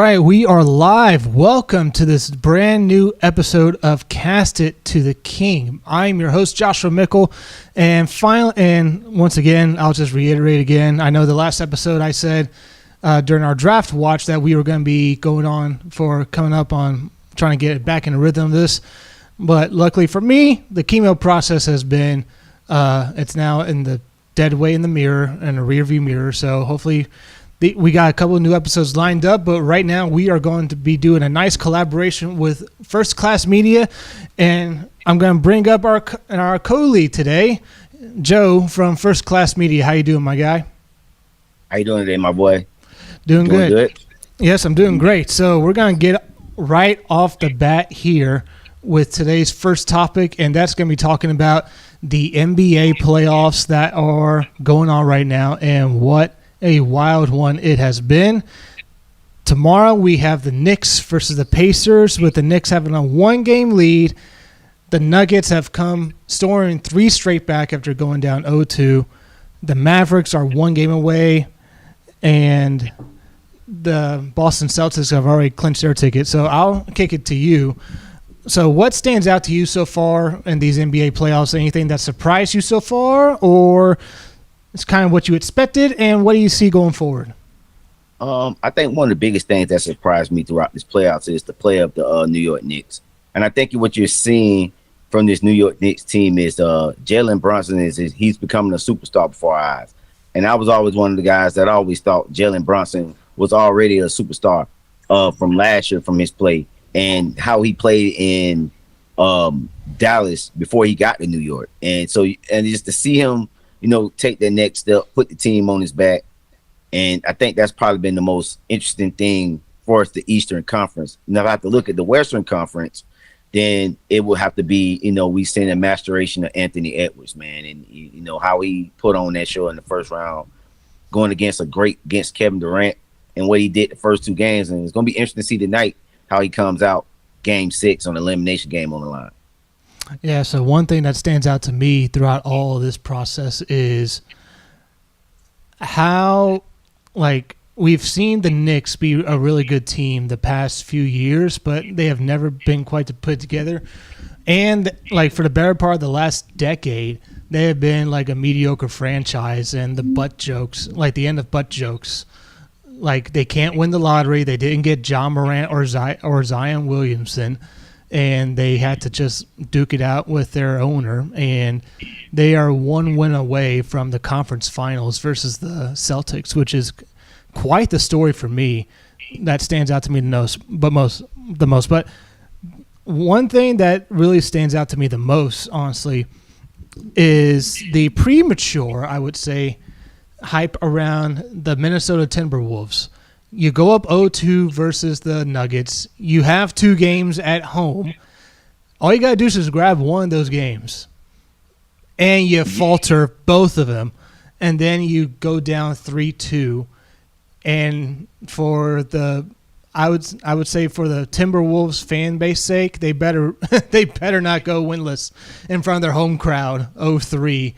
right, we are live. Welcome to this brand new episode of Cast It to the King. I'm your host, Joshua Mickle, and once again, I'll just reiterate again. I know the last episode I said during our draft watch that we were going to be coming up on trying to get back in the rhythm of this, but luckily for me, the chemo process has been it's now in the dead way in the mirror and a rear view mirror. So hopefully. We got a couple of new episodes lined up, but right now we are going to be doing a nice collaboration with First Class Media, and I'm going to bring up our co-lead today, Joe from First Class Media. How you doing, my guy? How you doing today, my boy? Doing good. Yes, I'm doing great. So we're going to get right off the bat here with today's first topic, and that's going to be talking about the NBA playoffs that are going on right now and what a wild one it has been. Tomorrow we have the Knicks versus the Pacers, with the Knicks having a 1-game lead. The Nuggets have come storming 3 straight back after going down 0-2. The Mavericks are 1 game away, and the Boston Celtics have already clinched their ticket. So I'll kick it to you. So what stands out to you so far in these NBA playoffs? Anything that surprised you so far, or it's kind of what you expected, and what do you see going forward? I think one of the biggest things that surprised me throughout this playoffs is the play of the New York Knicks. And I think what you're seeing from this New York Knicks team is Jalen Brunson he's becoming a superstar before our eyes. And I was always one of the guys that always thought Jalen Brunson was already a superstar from last year from his play and how he played in Dallas before he got to New York. And just to see him, take that next step, put the team on his back. And I think that's probably been the most interesting thing for us, the Eastern Conference. Now, if I have to look at the Western Conference, then it will have to be, we've seen a maturation of Anthony Edwards, man. And, how he put on that show in the first round, going against Kevin Durant and what he did the first 2 games. And it's going to be interesting to see tonight how he comes out game 6 on the elimination game on the line. Yeah, so one thing that stands out to me throughout all of this process is how, we've seen the Knicks be a really good team the past few years, but they have never been quite put together. And, for the better part of the last decade, they have been, a mediocre franchise, and the butt jokes, the end of butt jokes. They can't win the lottery. They didn't get John Morant or Zion Williamson, and they had to just duke it out with their owner, and they are 1 win away from the conference finals versus the Celtics, which is quite the story for me. That stands out to me the most. But one thing that really stands out to me the most, honestly, is the premature, I would say, hype around the Minnesota Timberwolves. You go up 0-2 versus the Nuggets. You have 2 games at home. All you got to do is just grab one of those games. And you falter both of them. And then you go down 3-2. And I would say for the Timberwolves fan base sake, they better not go winless in front of their home crowd 0-3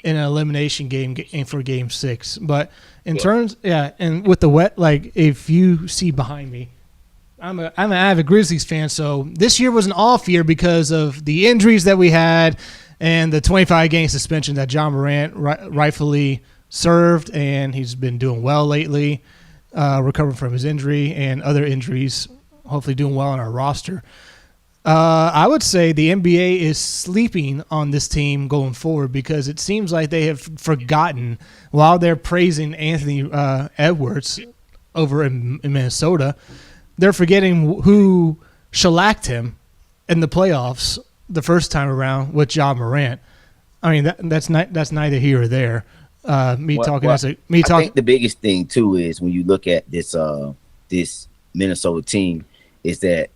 in an elimination game for game 6. But and with the wet, if you see behind me, I'm an avid Grizzlies fan, so this year was an off year because of the injuries that we had and the 25-game suspension that John Morant rightfully served, and he's been doing well lately, recovering from his injury and other injuries, hopefully doing well on our roster. I would say the NBA is sleeping on this team going forward because it seems like they have forgotten, while they're praising Anthony Edwards over in Minnesota, they're forgetting who shellacked him in the playoffs the first time around with John Morant. I mean, that's neither here or there. I think the biggest thing too is when you look at this Minnesota team is that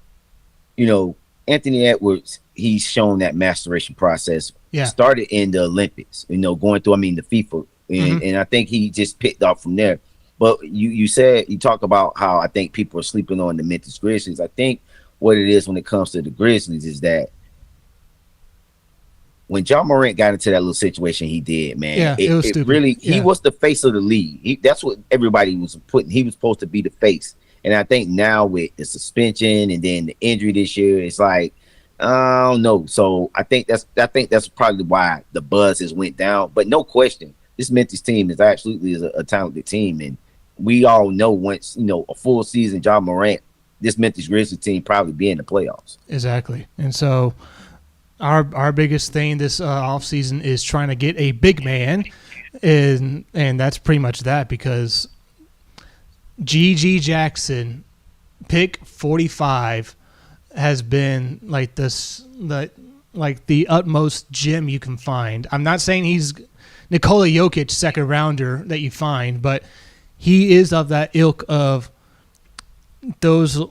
Anthony Edwards, he's shown that maturation process. Yeah. Started in the Olympics, going through, the FIFA. And I think he just picked up from there. But you talk about how I think people are sleeping on the Memphis Grizzlies. I think what it is when it comes to the Grizzlies is that when John Morant got into that little situation he did, man, yeah, it was stupid. Really, he was the face of the league. That's what everybody was putting. He was supposed to be the face. And I think now with the suspension and then the injury this year, it's like I don't know. So I think that's probably why the buzz has went down. But no question, this Memphis team is absolutely a talented team, and we all know once a full season, John Morant, this Memphis Grizzlies team probably be in the playoffs. Exactly, and so our biggest thing this offseason is trying to get a big man, and that's pretty much that because G.G. Jackson, pick 45. Has been like the utmost gem you can find. I'm not saying he's Nikola Jokic second rounder that you find, but he is of that ilk of those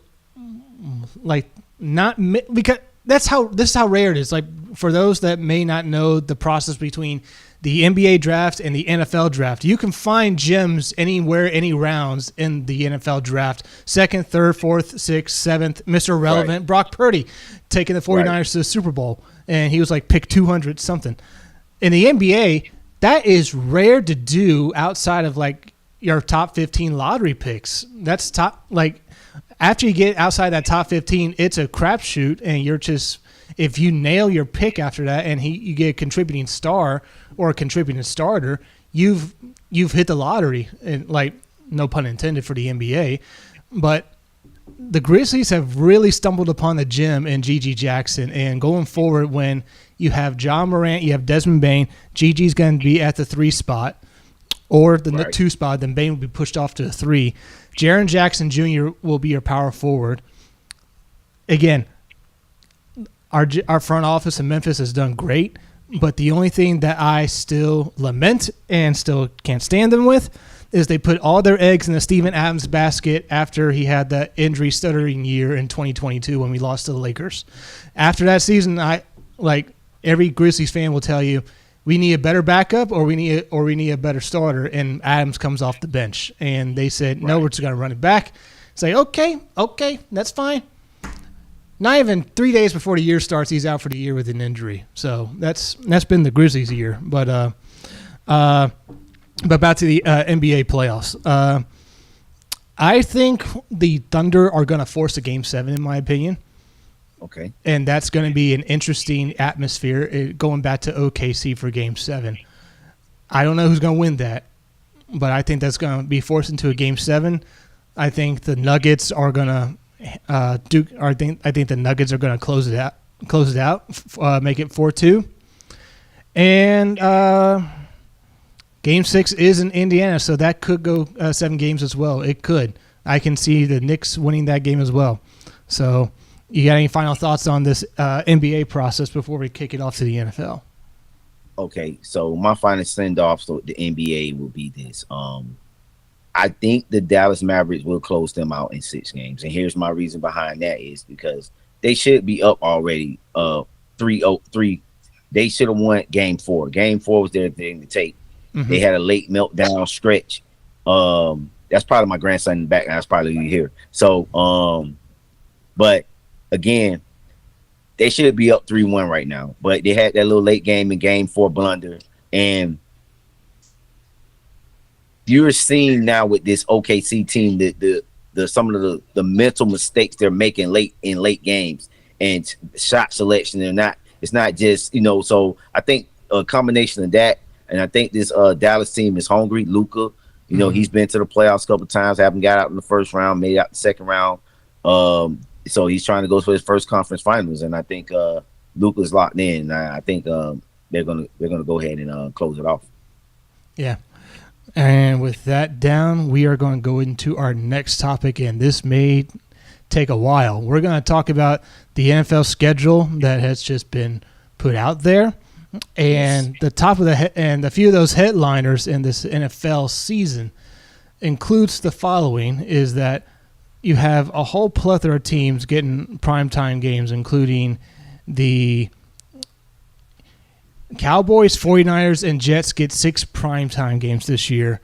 not because this is how rare it is. Like for those that may not know the process between the NBA draft and the NFL draft, you can find gems anywhere, any rounds in the NFL draft. Second, third, fourth, sixth, seventh, Mr. Relevant, right. Brock Purdy taking the 49ers to the Super Bowl, and he was like pick 200 something. In the NBA, that is rare to do outside of like your top 15 lottery picks. That's after you get outside that top 15, it's a crapshoot, and you're just if you nail your pick after that, and you get a contributing star or a contributing starter, you've hit the lottery, and like no pun intended for the NBA, but the Grizzlies have really stumbled upon the gem in G.G. Jackson, and going forward when you have John Morant, you have Desmond Bane, Gigi's going to be at the 3 spot or the 2 spot, then Bane will be pushed off to the 3. Jaren Jackson Jr. will be your power forward. Again, our front office in Memphis has done great, but the only thing that I still lament and still can't stand them with is they put all their eggs in the Steven Adams basket after he had that injury stuttering year in 2022 when we lost to the Lakers. After that season, every Grizzlies fan will tell you, we need a better backup or we need a better starter, and Adams comes off the bench. And they said, no, we're just going to run it back. Say, okay, that's fine. Not even 3 days before the year starts, he's out for the year with an injury. So that's been the Grizzlies' year. But back to the NBA playoffs. I think the Thunder are going to force a Game 7, in my opinion. Okay. And that's going to be an interesting atmosphere going back to OKC for Game 7. I don't know who's going to win that, but I think that's going to be forced into a Game 7. I think the Nuggets are going to I think the Nuggets are going to close it out, make it 4-2. And Game 6 is in Indiana, so that could go 7 games as well. It could. I can see the Knicks winning that game as well. So you got any final thoughts on this NBA process before we kick it off to the NFL? Okay, so my final send-off to the NBA will be this. I think the Dallas Mavericks will close them out in 6 games. And here's my reason behind that is because they should be up already 3-0. They should have won Game 4. Game 4 was their thing to take. Mm-hmm. They had a late meltdown stretch. That's probably my grandson in the back. That's probably you here. So, but again, they should be up 3-1 right now. But they had that little late game in Game 4 blunder. And you're seeing now with this OKC team that some of the mental mistakes they're making late games and shot selection. It's not just So I think a combination of that, and I think this Dallas team is hungry. Luka, he's been to the playoffs a couple of times, haven't got out in the first round, made it out the second round. So he's trying to go for his first conference finals, and I think Luka's locked in. I think they're gonna go ahead and close it off. Yeah. And with that down, we are going to go into our next topic, and this may take a while. We're going to talk about the NFL schedule that has just been put out there, and the top of and a few of those headliners in this NFL season includes the following: is that you have a whole plethora of teams getting primetime games, including the Cowboys, 49ers, and Jets get 6 primetime games this year.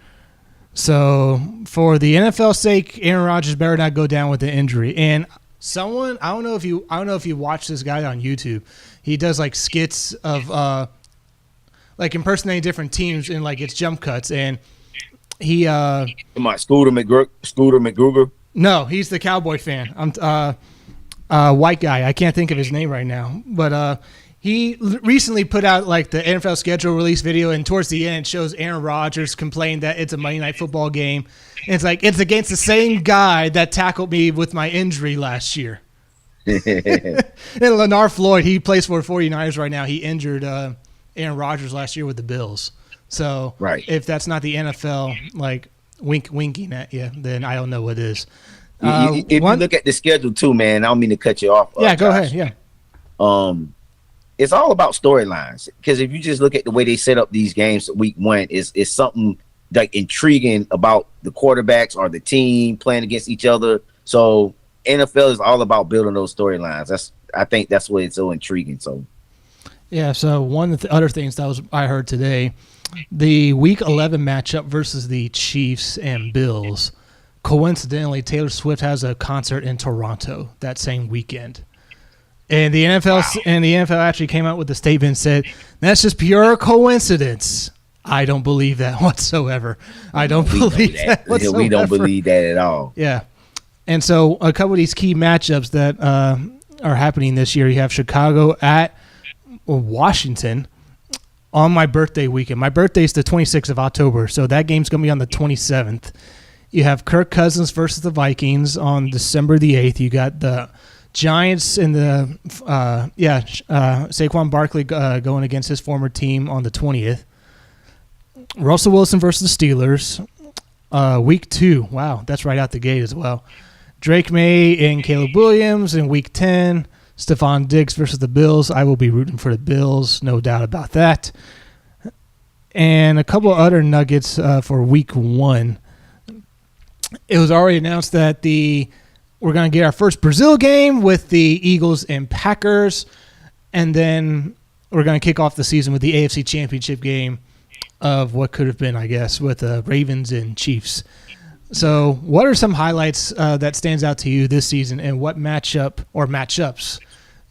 So for the NFL's sake, Aaron Rodgers better not go down with an injury. And someone, I don't know if you watch this guy on YouTube. He does like skits of like impersonating different teams in like its jump cuts, and he Scooter McGruger. No, he's the Cowboy fan. I'm white guy. I can't think of his name right now, but he recently put out like the NFL schedule release video, and towards the end it shows Aaron Rodgers complained that it's a Monday Night Football game. And it's like it's against the same guy that tackled me with my injury last year. And Leonard Floyd, he plays for 49ers right now. He injured Aaron Rodgers last year with the Bills. So if that's not the NFL like winking at you, then I don't know what is. If you look at the schedule too, man, I don't mean to cut you off. Yeah, go ahead. Yeah. It's all about storylines, because if you just look at the way they set up these games week one, it's something like intriguing about the quarterbacks or the team playing against each other. So NFL is all about building those storylines. I think that's why it's so intriguing. So yeah. So one of the other things I heard today, the Week 11 matchup versus the Chiefs and Bills. Coincidentally, Taylor Swift has a concert in Toronto that same weekend. And the NFL actually came out with a statement and said, that's just pure coincidence. I don't believe that whatsoever. I don't believe that whatsoever. We don't believe that at all. Yeah. And so a couple of these key matchups that are happening this year, you have Chicago at Washington on my birthday weekend. My birthday is the 26th of October, so that game's going to be on the 27th. You have Kirk Cousins versus the Vikings on December the 8th. You got the Giants and the Saquon Barkley going against his former team on the 20th. Russell Wilson versus the Steelers. Week 2. Wow, that's right out the gate as well. Drake May and Caleb Williams in Week 10. Stephon Diggs versus the Bills. I will be rooting for the Bills, no doubt about that. And a couple of other nuggets for Week 1. It was already announced that we're going to get our first Brazil game with the Eagles and Packers, and then we're going to kick off the season with the AFC Championship game of what could have been, I guess, with the Ravens and Chiefs. So what are some highlights that stands out to you this season, and what matchup or matchups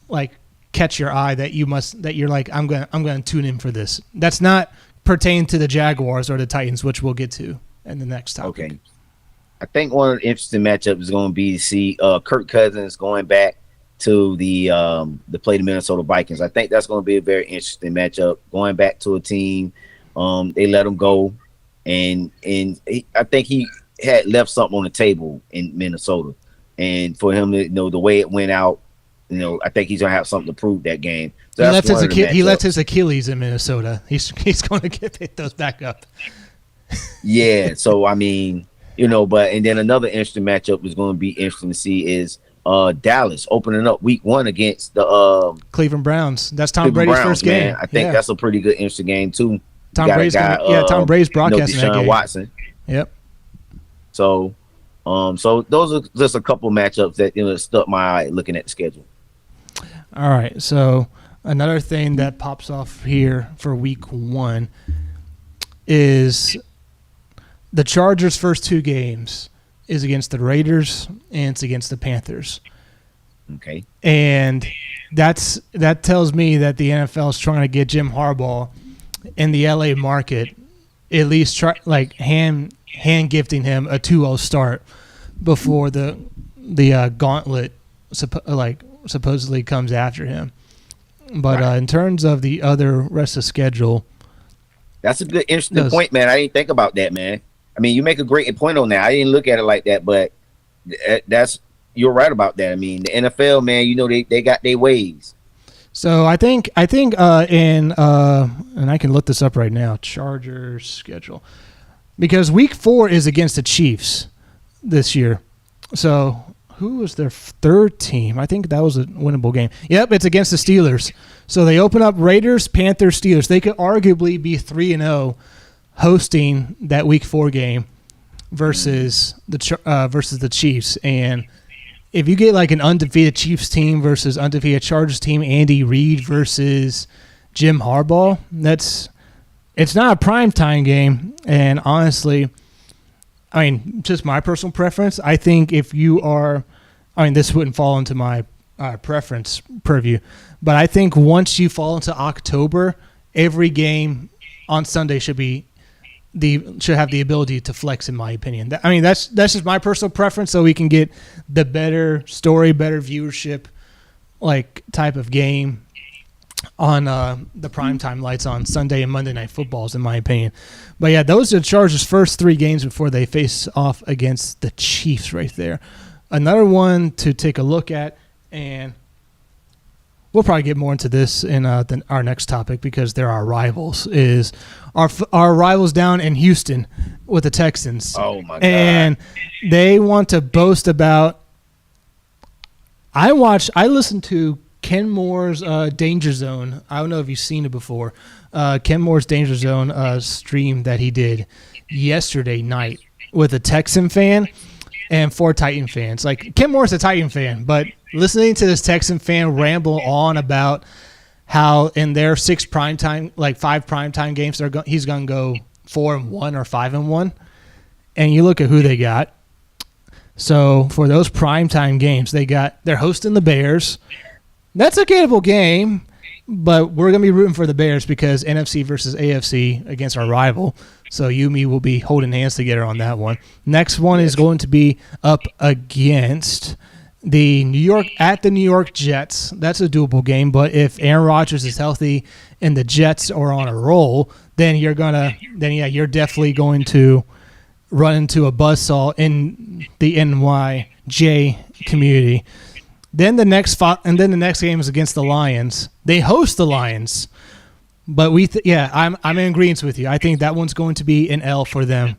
like catch your eye that you're like, I'm going to tune in for this? That's not pertaining to the Jaguars or the Titans, which we'll get to in the next topic. Okay. I think one of the interesting matchups is going to be to see Kirk Cousins going back to the play the Minnesota Vikings. I think that's going to be a very interesting matchup, going back to a team. They let him go, and I think he had left something on the table in Minnesota, and for him to the way it went out, I think he's going to have something to prove that game. So he left his Achilles in Minnesota. He's going to get those back up. Yeah. So I mean. And then another interesting matchup is going to be interesting to see is Dallas opening up Week 1 against the Cleveland Browns. That's Tom Brady's first game. Man. I think that's a pretty good, interesting game too. Tom Brady's broadcasting that game. Watson. Yep. So those are just a couple matchups that stuck my eye looking at the schedule. All right. So another thing that pops off here for Week 1 is the Chargers' first 2 games is against the Raiders and it's against the Panthers. Okay. And that tells me that the NFL is trying to get Jim Harbaugh in the LA market, at least hand gifting him a 2-0 start before the gauntlet supposedly comes after him. But in terms of the other rest of the schedule, that's a good, interesting point, man. I didn't think about that, man. I mean, you make a great point on that. I didn't look at it like that, but you're right about that. I mean, the NFL, man, they got their ways. So I think and I can look this up right now, Chargers schedule, because Week 4 is against the Chiefs this year. So who was their third team? I think that was a winnable game. Yep, it's against the Steelers. So they open up Raiders, Panthers, Steelers. They could arguably be 3-0 hosting that Week 4 game versus the Chiefs. And if you get like an undefeated Chiefs team versus undefeated Chargers team, Andy Reid versus Jim Harbaugh, it's not a primetime game. And honestly, I mean, just my personal preference, I think if you are, this wouldn't fall into my preference purview, but I think once you fall into October, every game on Sunday should be should have the ability to flex, in my opinion. I mean, that's just my personal preference, so we can get the better story, better viewership, like type of game on the primetime lights on Sunday and Monday Night Footballs, in my opinion. But yeah, those are the Chargers' first 3 games before they face off against the Chiefs right there. Another one to take a look at, and we'll probably get more into this in our next topic because they're our rivals, is our rivals down in Houston with the Texans. Oh, my God. And they want to boast about – I listened to Ken Moore's Danger Zone. I don't know if you've seen it before. Ken Moore's Danger Zone stream that he did yesterday night with a Texan fan and 4 Titan fans. Like, Ken Moore's a Titan fan, but listening to this Texan fan ramble on about how in their 5 primetime games he's going to go 4-1 or 5-1, and you look at who they got. So for those primetime games, they're hosting the Bears. That's a gettable game, but we're going to be rooting for the Bears because NFC versus AFC against our rival. So you and me will be holding hands together on that one. Next one is going to be up against the New York Jets. That's a doable game, but if Aaron Rodgers is healthy and the Jets are on a roll, then you're definitely going to run into a buzzsaw in the NYJ community. Then the next game is against the Lions. They host the Lions, but I'm in agreement with you. I think that one's going to be an L for them.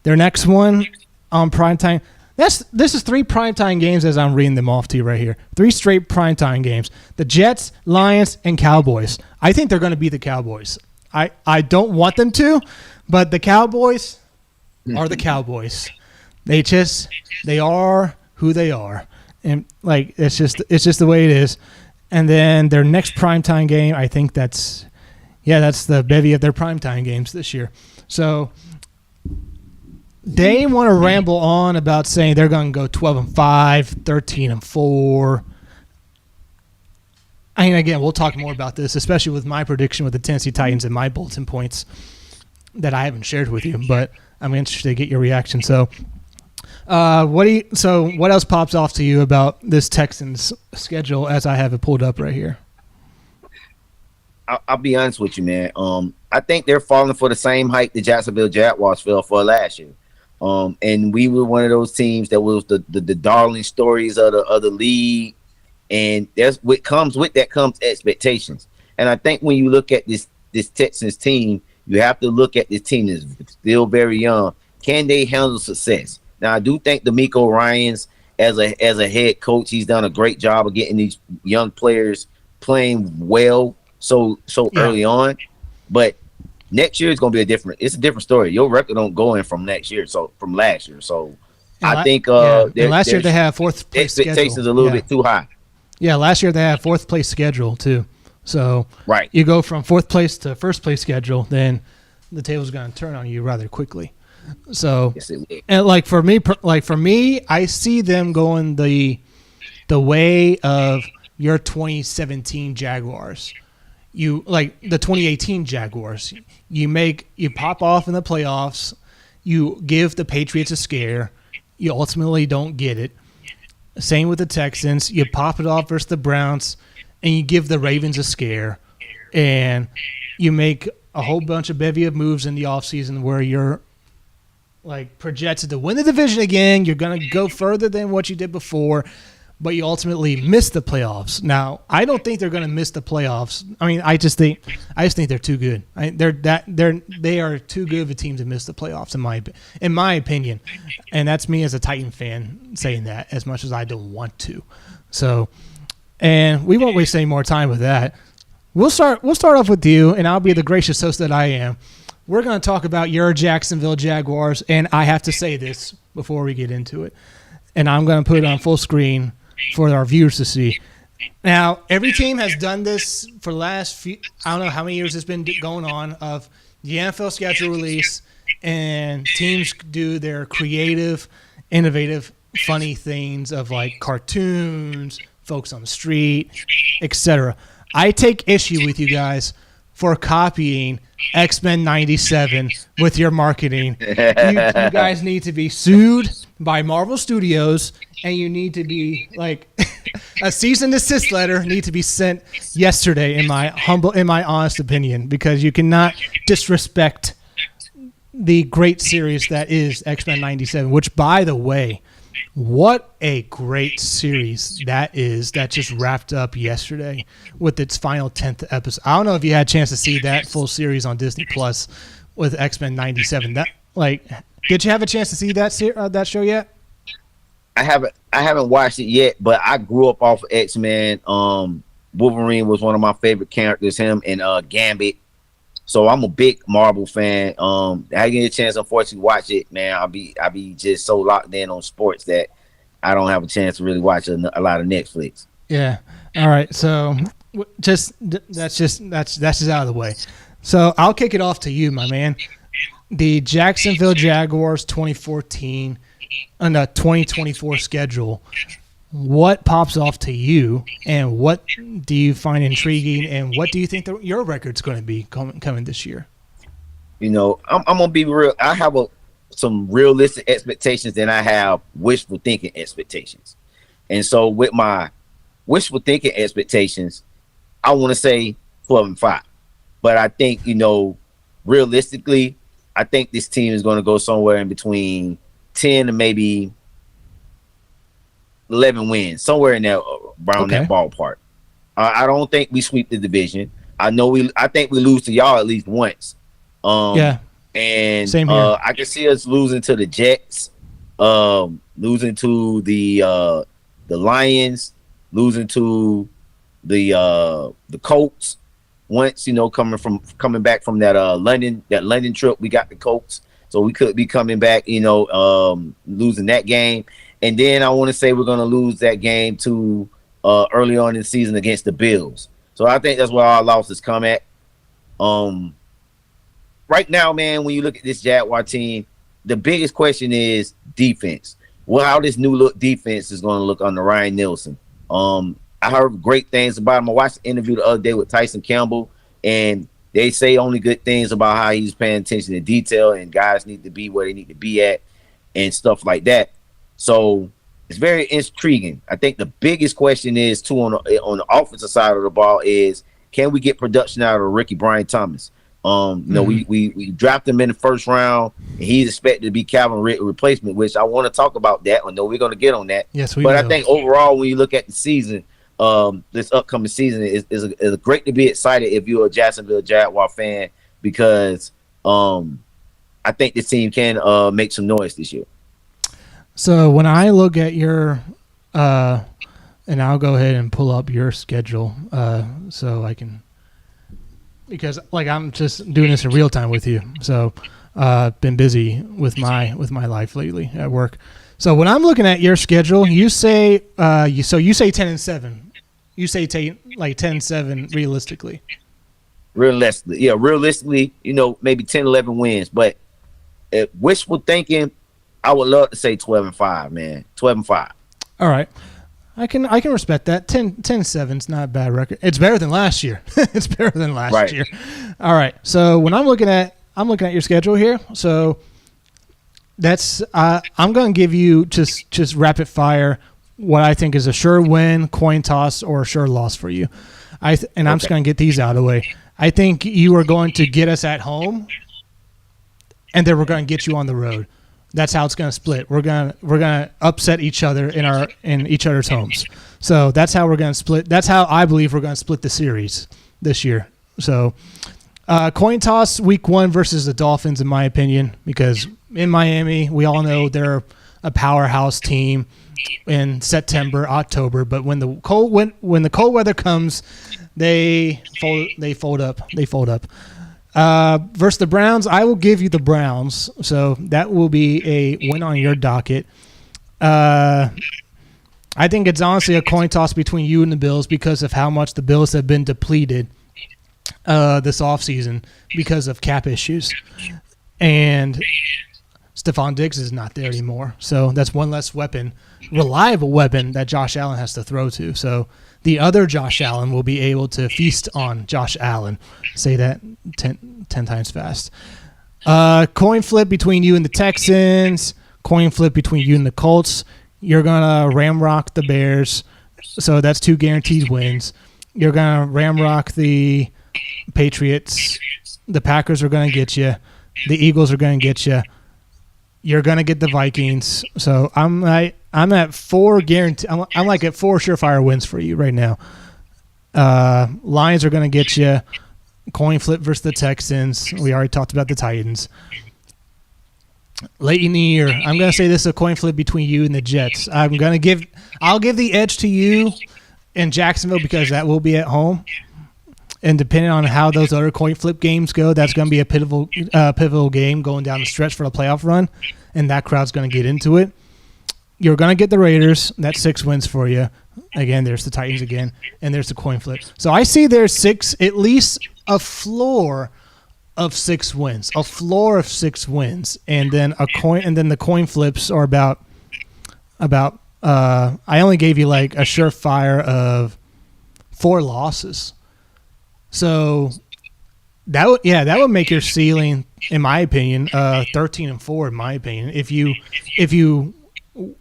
Their next one on primetime. This is 3 primetime games as I'm reading them off to you right here. 3 straight primetime games. The Jets, Lions, and Cowboys. I think they're going to beat the Cowboys. I don't want them to, but the Cowboys are the Cowboys. They are who they are. And like it's just the way it is. And then their next primetime game, I think that's the bevy of their primetime games this year. So they want to ramble on about saying they're going to go 12-5, 13-4. I mean, again, we'll talk more about this, especially with my prediction with the Tennessee Titans and my bulletin points that I haven't shared with you. But I'm interested to get your reaction. So, what else pops off to you about this Texans schedule as I have it pulled up right here? I'll be honest with you, man. I think they're falling for the same height the Jacksonville Jaguars fell for last year. And we were one of those teams that was the darling stories of the league. And that's what comes with that comes expectations. And I think when you look at this Texans team, you have to look at this team that's still very young. Can they handle success? Now, I do think D'Amico Ryans, as a head coach, he's done a great job of getting these young players playing well so early on. But next year is going to be a different story. Your record don't go in from last year. So I think last year they had 4th place expectations schedule. A little bit too high. Yeah, last year they had 4th place schedule too. So right, you go from 4th place to 1st place schedule, then the table's going to turn on you rather quickly. So, and like for me, I see them going the way of your 2017 Jaguars. You like the 2018 Jaguars. You pop off in the playoffs. You give the Patriots a scare. You ultimately don't get it. Same with the Texans. You pop it off versus the Browns, and you give the Ravens a scare. And you make a whole bunch of bevy of moves in the offseason where you're like projected to win the division again. You're going to go further than what you did before, but you ultimately miss the playoffs. Now, I don't think they're going to miss the playoffs. I mean, I just think they're too good. They are too good of a team to miss the playoffs in my opinion. And that's me as a Titan fan saying that, as much as I don't want to. So, and we won't waste any more time with that. We'll start off with you, and I'll be the gracious host that I am. We're going to talk about your Jacksonville Jaguars, and I have to say this before we get into it. And I'm going to put it on full screen for our viewers to see. Now, every team has done this for the last few, I don't know how many years it's been going on, of the NFL schedule release, and teams do their creative, innovative, funny things of like cartoons, folks on the street, etc. I take issue with you guys for copying X-Men 97 with your marketing. You guys need to be sued by Marvel Studios, and you need to be like a cease and desist letter need to be sent yesterday, in my honest opinion, because you cannot disrespect the great series that is X-Men 97, which, by the way, what a great series that is, that just wrapped up yesterday with its final 10th episode. I don't know if you had a chance to see that full series on Disney Plus with X-Men 97. Did you have a chance to see that show yet? I haven't watched it yet, but I grew up off of X-Men. Wolverine was one of my favorite characters, him and Gambit. So I'm a big Marvel fan. I didn't get a chance, unfortunately, to watch it, man. I'll be just so locked in on sports that I don't have a chance to really watch a lot of Netflix. Yeah. All right. So that's just out of the way. So I'll kick it off to you, my man. The Jacksonville Jaguars 2014 and the 2024 schedule. What pops off to you, and what do you find intriguing, and what do you think your record's going to be coming this year? I'm going to be real. I have some realistic expectations, and I have wishful thinking expectations. And so with my wishful thinking expectations, I want to say 12-5. But I think, realistically, I think this team is going to go somewhere in between 10 and maybe 11 wins, somewhere in there around that ballpark. I don't think we sweep the division. I think we lose to y'all at least once. And same here. I can see us losing to the Jets, losing to the Lions, losing to the Colts. Once, coming back from that London trip, we got the Colts, so we could be coming back, losing that game. And then I want to say we're going to lose that game to early on in the season against the Bills. So I think that's where our losses come at. Right now, man, when you look at this Jaguar team, the biggest question is defense. Well, how this new look defense is going to look under Ryan Nielsen. I heard great things about him. I watched the interview the other day with Tyson Campbell, and they say only good things about how he's paying attention to detail and guys need to be where they need to be at and stuff like that. So it's very intriguing. I think the biggest question is, too, on the offensive side of the ball is, can we get production out of Ricky Brian Thomas? We drafted him in the first round, and he's expected to be Calvin Ridley replacement, which I want to talk about that. I know we're going to get on that. Yes, we But will. I think overall, when you look at the season, this upcoming season is great to be excited if you're a Jacksonville Jaguar fan, because I think this team can make some noise this year. So when I look at your and I'll go ahead and pull up your schedule so I can, because I'm just doing this in real time with you. So been busy with my life lately at work. So when I'm looking at your schedule, you say you say 10-7. You say 10-7 realistically. Realistically, maybe 10-11 wins, but wishful thinking, I would love to say 12-5, man. 12-5. All right. I can respect that. 10-7 is not a bad record. It's better than last year. It's better than last year. All right. So when I'm looking at your schedule here. So that's I'm going to give you just rapid fire what I think is a sure win, coin toss, or a sure loss for you. I'm just going to get these out of the way. I think you are going to get us at home, and then we're going to get you on the road. That's how it's going to split. We're gonna upset each other in each other's homes. So that's how we're going to split. That's how I believe we're going to split the series this year. So coin toss week 1 versus the Dolphins, in my opinion, because in Miami we all know they're a powerhouse team in September, October. But when the cold weather comes, they fold up. Versus the Browns, I will give you the Browns, so that will be a win on your docket. I think it's honestly a coin toss between you and the Bills because of how much the Bills have been depleted this offseason because of cap issues. And Stephon Diggs is not there anymore, so that's one less weapon, reliable weapon that Josh Allen has to throw to. So the other Josh Allen will be able to feast on Josh Allen. Say that 10 times fast. Coin flip between you and the Texans. Coin flip between you and the Colts. You're going to ramrock the Bears. So that's 2 guaranteed wins. You're going to ramrock the Patriots. The Packers are going to get you. The Eagles are going to get you. You're going to get the Vikings. So I'm at 4 guarantee. I'm like at 4 surefire wins for you right now. Lions are going to get you. Coin flip versus the Texans. We already talked about the Titans. Late in the year, I'm going to say this is a coin flip between you and the Jets. I'll give the edge to you in Jacksonville because that will be at home. And depending on how those other coin flip games go, that's going to be a pivotal game going down the stretch for the playoff run, and that crowd's going to get into it. You're going to get the Raiders. That's 6 wins for you. Again, there's the Titans again, and there's the coin flip. So I see there's 6, at least a floor of 6 wins, and then the coin flips are about. I only gave you like a surefire of 4 losses. So that would make your ceiling, in my opinion, 13-4. In my opinion, if you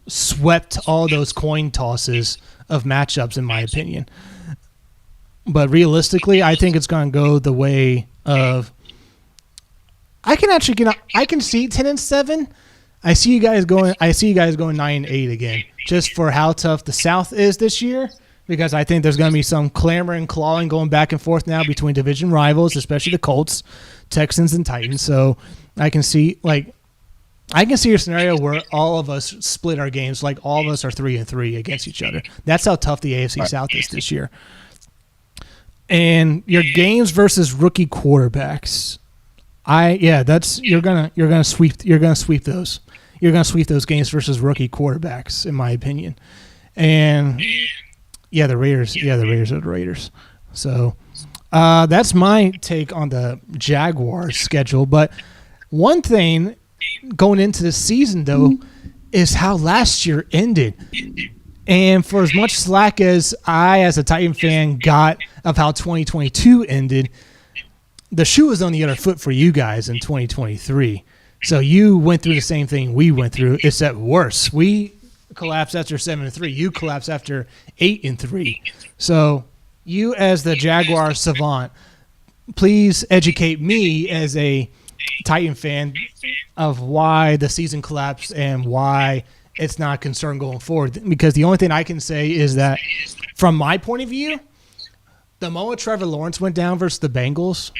swept all those coin tosses of matchups, in my opinion. But realistically, I think it's going to go the way of. I can see 10-7. I see you guys going 9-8 again, just for how tough the South is this year. Because I think there's going to be some clamor and clawing going back and forth now between division rivals, especially the Colts, Texans, and Titans. So I can see a scenario where all of us split our games, like all of us are 3-3 against each other. That's how tough the AFC South is this year. And your games versus rookie quarterbacks, you're gonna sweep those. You're gonna sweep those games versus rookie quarterbacks, in my opinion. And the Raiders are the Raiders. So that's my take on the Jaguars schedule. But one thing going into the season, though, is how last year ended. And for as much slack as I, as a Titan fan, got of how 2022 ended, the shoe was on the other foot for you guys in 2023. So you went through the same thing we went through, except worse. We collapsed after 7-3. You collapsed after 8-3. So you, as the Jaguar savant, please educate me as a Titan fan of why the season collapsed and why it's not a concern going forward. Because the only thing I can say is that, from my point of view, the moment Trevor Lawrence went down versus the Bengals,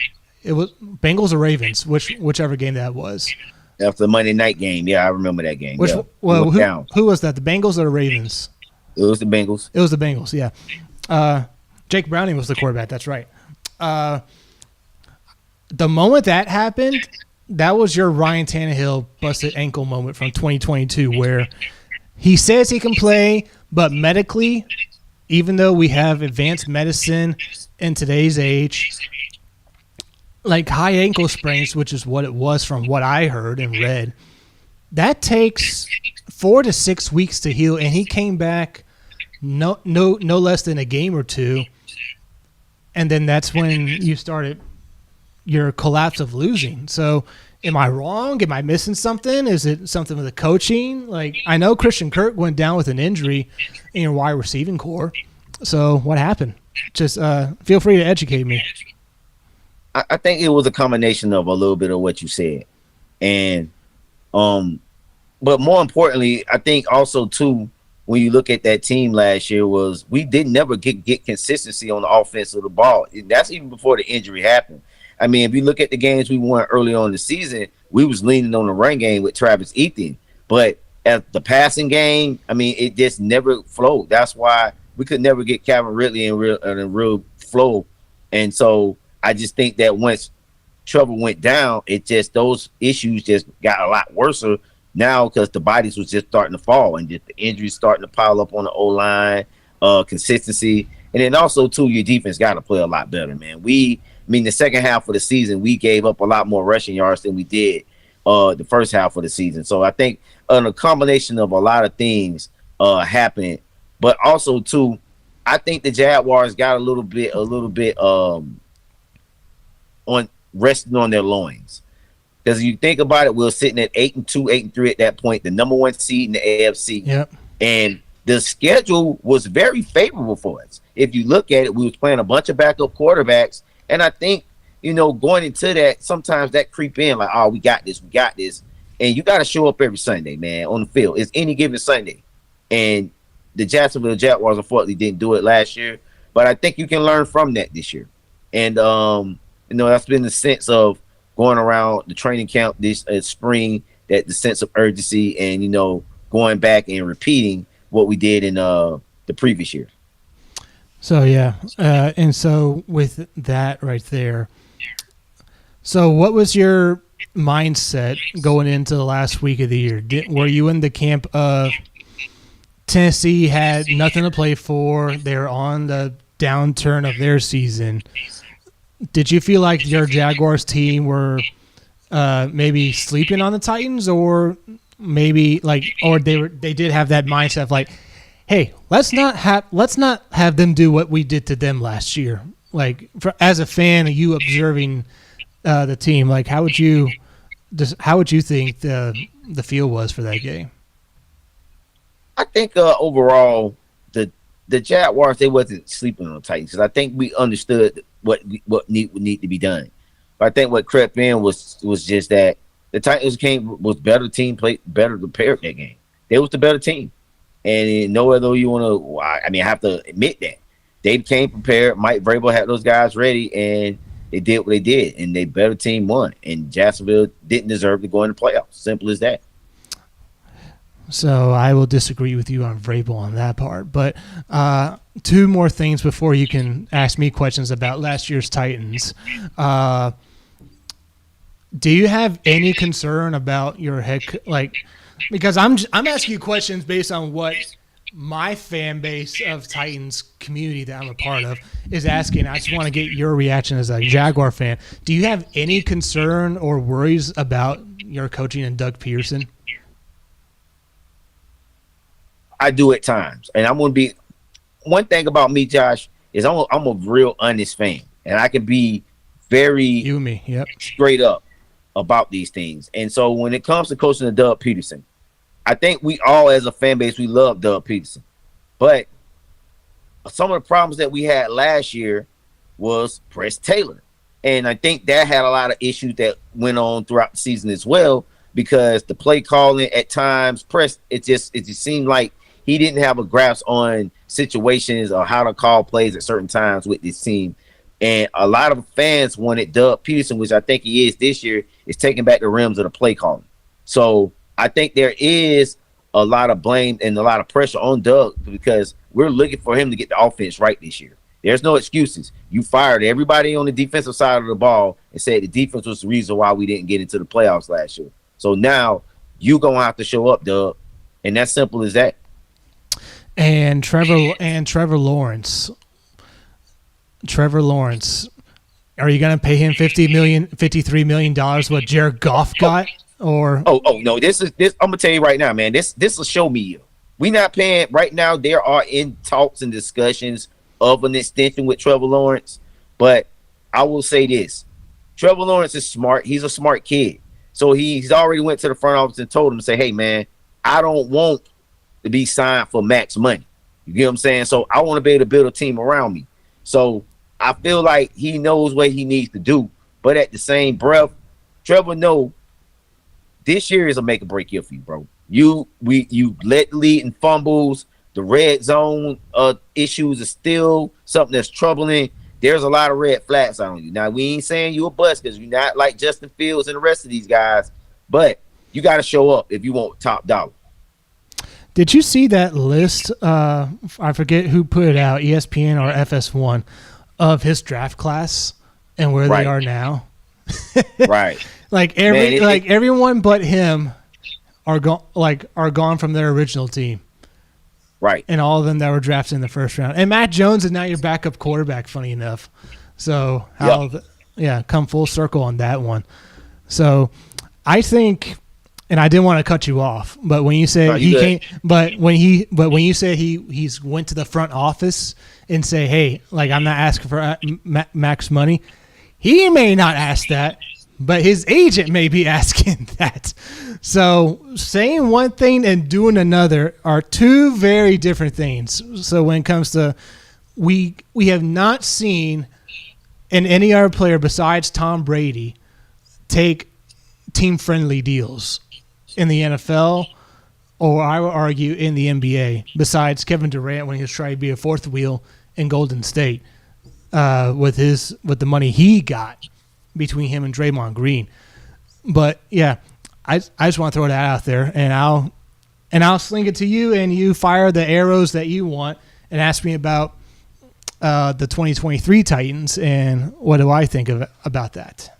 it was Bengals or Ravens, whichever game that was. After the Monday night game, I remember that game. Who was that? The Bengals or the Ravens? It was the Bengals. It was the Bengals, yeah. Jake Browning was the quarterback. That's right. The moment that happened, that was your Ryan Tannehill busted ankle moment from 2022, where he says he can play, but medically, even though we have advanced medicine in today's age, like high ankle sprains, which is what it was from what I heard and read, that takes 4 to 6 weeks to heal, and he came back no less than a game or two, and then that's when you started your collapse of losing. So am I wrong? Am I missing something? Is it something with the coaching? Like, I know Christian Kirk went down with an injury in your wide receiving core. So what happened? Just feel free to educate me. I think it was a combination of a little bit of what you said. And but more importantly, I think also too, when you look at that team last year, was we didn't never get consistency on the offense of the ball. That's even before the injury happened. I mean, if you look at the games we won early on in the season, we was leaning on the run game with Travis Etienne. But at the passing game, I mean, it just never flowed. That's why we could never get Calvin Ridley in a real flow. And so I just think that once Trevor went down, it just, those issues just got a lot worse now, because the bodies was just starting to fall and just the injuries starting to pile up on the O-line, consistency. And then also, too, your defense got to play a lot better, man. The second half of the season, we gave up a lot more rushing yards than we did the first half of the season. So I think a combination of a lot of things happened. But also, too, I think the Jaguars got a little bit on resting on their loins. Because you think about it, we were sitting at 8-2, 8-3 at that point, the number one seed in the AFC. Yep. And the schedule was very favorable for us. If you look at it, we was playing a bunch of backup quarterbacks. And I think, going into that, sometimes that creep in like, oh, we got this. And you got to show up every Sunday, man, on the field. It's any given Sunday. And the Jacksonville Jaguars, unfortunately, didn't do it last year. But I think you can learn from that this year. And, that's been the sense of going around the training camp this spring, that the sense of urgency and, going back and repeating what we did in the previous year. So, yeah. And so with that right there, so what was your mindset going into the last week of the year? Were you in the camp of Tennessee had nothing to play for, they're on the downturn of their season? Did you feel like your Jaguars team were maybe sleeping on the Titans, or maybe they did have that mindset of like, hey, let's not have them do what we did to them last year? Like, as a fan, you observing the team, like how would you think the feel was for that game? I think overall the Jaguars, they wasn't sleeping on the Titans, because I think we understood what would need to be done. But I think what crept in was just that the Titans was better team, played better prepared that game. They was the better team, and though you want to, I have to admit that they came prepared. Mike Vrabel had those guys ready, and they did what they did, and they better team won. And Jacksonville didn't deserve to go in the playoffs. Simple as that. So I will disagree with you on Vrabel on that part. But two more things before you can ask me questions about last year's Titans. Do you have any concern about your head? Because I'm asking you questions based on what my fan base of Titans community that I'm a part of is asking. I just want to get your reaction as a Jaguar fan. Do you have any concern or worries about your coaching and Doug Peterson? I do at times, and I'm going to be. One thing about me, Josh, is I'm a real honest fan, and I can be very straight up about these things. And so when it comes to coaching the Doug Peterson, I think we all, as a fan base, we love Doug Peterson, but some of the problems that we had last year was Press Taylor, and I think that had a lot of issues that went on throughout the season as well, because the play calling at times, it just seemed like he didn't have a grasp on situations or how to call plays at certain times with this team. And a lot of fans wanted Doug Peterson, which I think he is this year, is taking back the rims of the play calling. So I think there is a lot of blame and a lot of pressure on Doug, because we're looking for him to get the offense right this year. There's no excuses. You fired everybody on the defensive side of the ball and said the defense was the reason why we didn't get into the playoffs last year. So now you're going to have to show up, Doug. And that's simple as that. And Trevor Lawrence. Are you going to pay him $53 million what Jared Goff got? Or no, this I'm gonna tell you right now, man. This will show me you. We not paying right now. There are in talks and discussions of an extension with Trevor Lawrence, but I will say this: Trevor Lawrence is smart. He's a smart kid, so he's already went to the front office and told him, say, "Hey, man, I don't want to be signed for max money." You get what I'm saying? So I want to be able to build a team around me. So I feel like he knows what he needs to do, but at the same breath, Trevor knows this year is a make or break year for you, bro. You let the lead in fumbles. The red zone issues are still something that's troubling. There's a lot of red flags on you. Now, we ain't saying you a bust, because you're not like Justin Fields and the rest of these guys, but you got to show up if you want top dollar. Did you see that list? I forget who put it out, ESPN or FS1, of his draft class and where they are now. Right. Everyone but him are gone from their original team. Right. And all of them that were drafted in the first round. And Matt Jones is now your backup quarterback, funny enough. So come full circle on that one. So I think, and I didn't want to cut you off, but when you said he came, but when you said he's went to the front office and say, hey, like, I'm not asking for max money. He may not ask that, but his agent may be asking that. So saying one thing and doing another are two very different things. So when it comes to we have not seen in any other player besides Tom Brady take team-friendly deals in the NFL, or I would argue in the NBA, besides Kevin Durant when he was trying to be a fourth wheel in Golden State with the money he got between him and Draymond Green. But yeah, I just want to throw that out there, and I'll sling it to you, and you fire the arrows that you want, and ask me about the 2023 Titans and what do I think about that.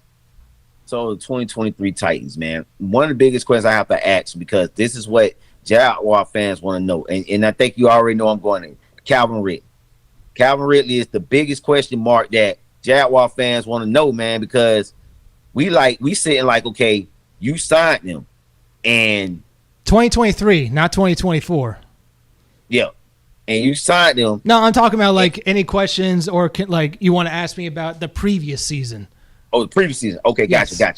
So the 2023 Titans, man, one of the biggest questions I have to ask, because this is what Jaguar fans want to know, and I think you already know I'm going to Calvin Ridley. Calvin Ridley is the biggest question mark that Jaguar fans want to know, man, because we sitting like, okay, you signed him, and 2023, not 2024. Yeah, and you signed him. No, I'm talking about like any questions or like you want to ask me about the previous season. Oh, the previous season. Okay, gotcha.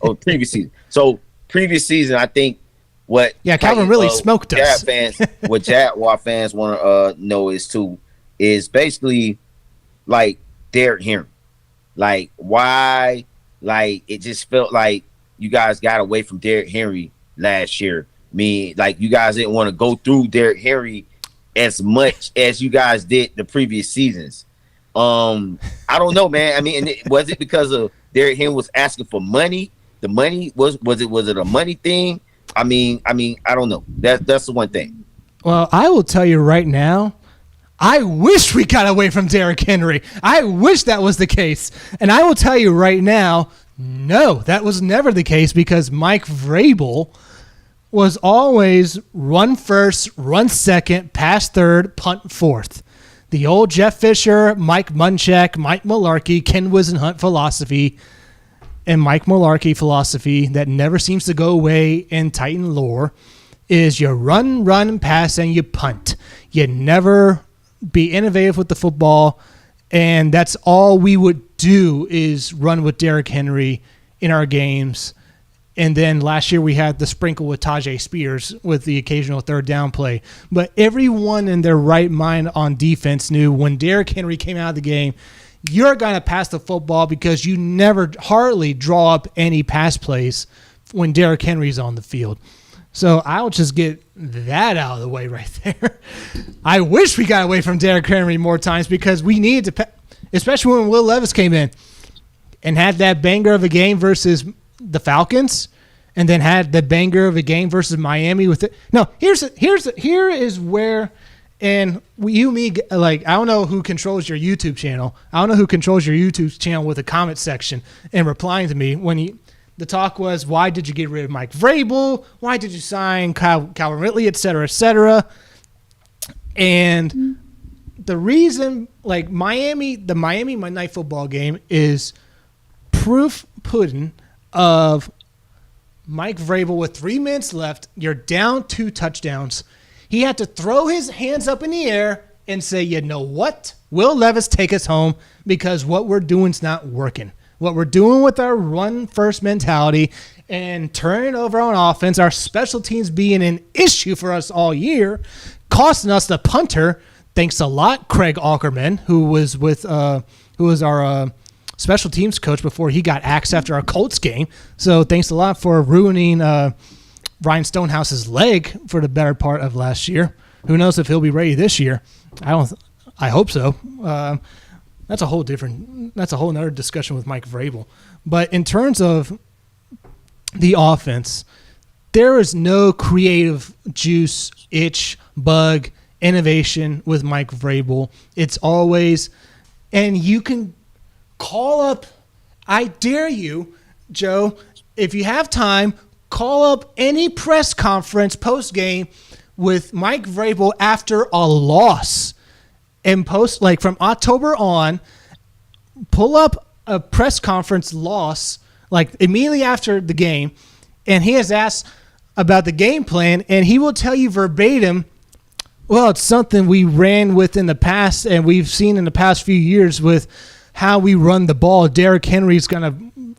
Oh, previous season. So previous season, I think what Calvin really smoked us. What Jaguar fans want to know is basically like Derrick Henry. Like why? Like it just felt like you guys got away from Derrick Henry last year. I mean, like you guys didn't want to go through Derrick Henry as much as you guys did the previous seasons. I don't know, man. I mean, was it because of Derrick Henry was asking for money? The money was it a money thing? I mean, I don't know. That's the one thing. Well, I will tell you right now, I wish we got away from Derrick Henry. I wish that was the case. And I will tell you right now, no, that was never the case, because Mike Vrabel was always run first, run second, pass third, punt fourth. The old Jeff Fisher, Mike Munchak, Mike Mularkey, Ken Wisenhunt philosophy, and Mike Mularkey philosophy that never seems to go away in Titan lore is you run, pass, and you punt. You never be innovative with the football, and that's all we would do is run with Derrick Henry in our games. And then last year we had the sprinkle with Tajay Spears with the occasional third down play. But everyone in their right mind on defense knew when Derrick Henry came out of the game, you're going to pass the football because you never hardly draw up any pass plays when Derrick Henry's on the field. So I'll just get that out of the way right there. I wish we got away from Derrick Henry more times because we needed to, especially when Will Levis came in and had that banger of a game versus the Falcons, and then had the banger of a game versus Miami with it. No, here is where, and me, like, I don't know who controls your YouTube channel. I don't know who controls your YouTube channel with a comment section and replying to me when the talk was, why did you get rid of Mike Vrabel? Why did you sign Calvin Ridley, et cetera, et cetera? And the reason, like, the Miami Monday Night Football game is proof pudding of Mike Vrabel with 3 minutes left. You're down 2 touchdowns. He had to throw his hands up in the air and say, you know what? Will Levis take us home because what we're doing is not working. What we're doing with our run-first mentality and turning over on offense, our special teams being an issue for us all year, costing us the punter. Thanks a lot, Craig Aukerman, who was our special teams coach before he got axed after our Colts game. So thanks a lot for ruining Ryan Stonehouse's leg for the better part of last year. Who knows if he'll be ready this year? I hope so. That's a whole nother discussion with Mike Vrabel. But in terms of the offense, there is no creative juice, itch, bug, innovation with Mike Vrabel. It's always, and you can call up, I dare you, Joe, if you have time, call up any press conference post-game with Mike Vrabel after a loss and post, like from October on, pull up a press conference loss, like immediately after the game, and he is asked about the game plan, and he will tell you verbatim Well, it's something we ran with in the past, and we've seen in the past few years with how we run the ball. Derrick Henry's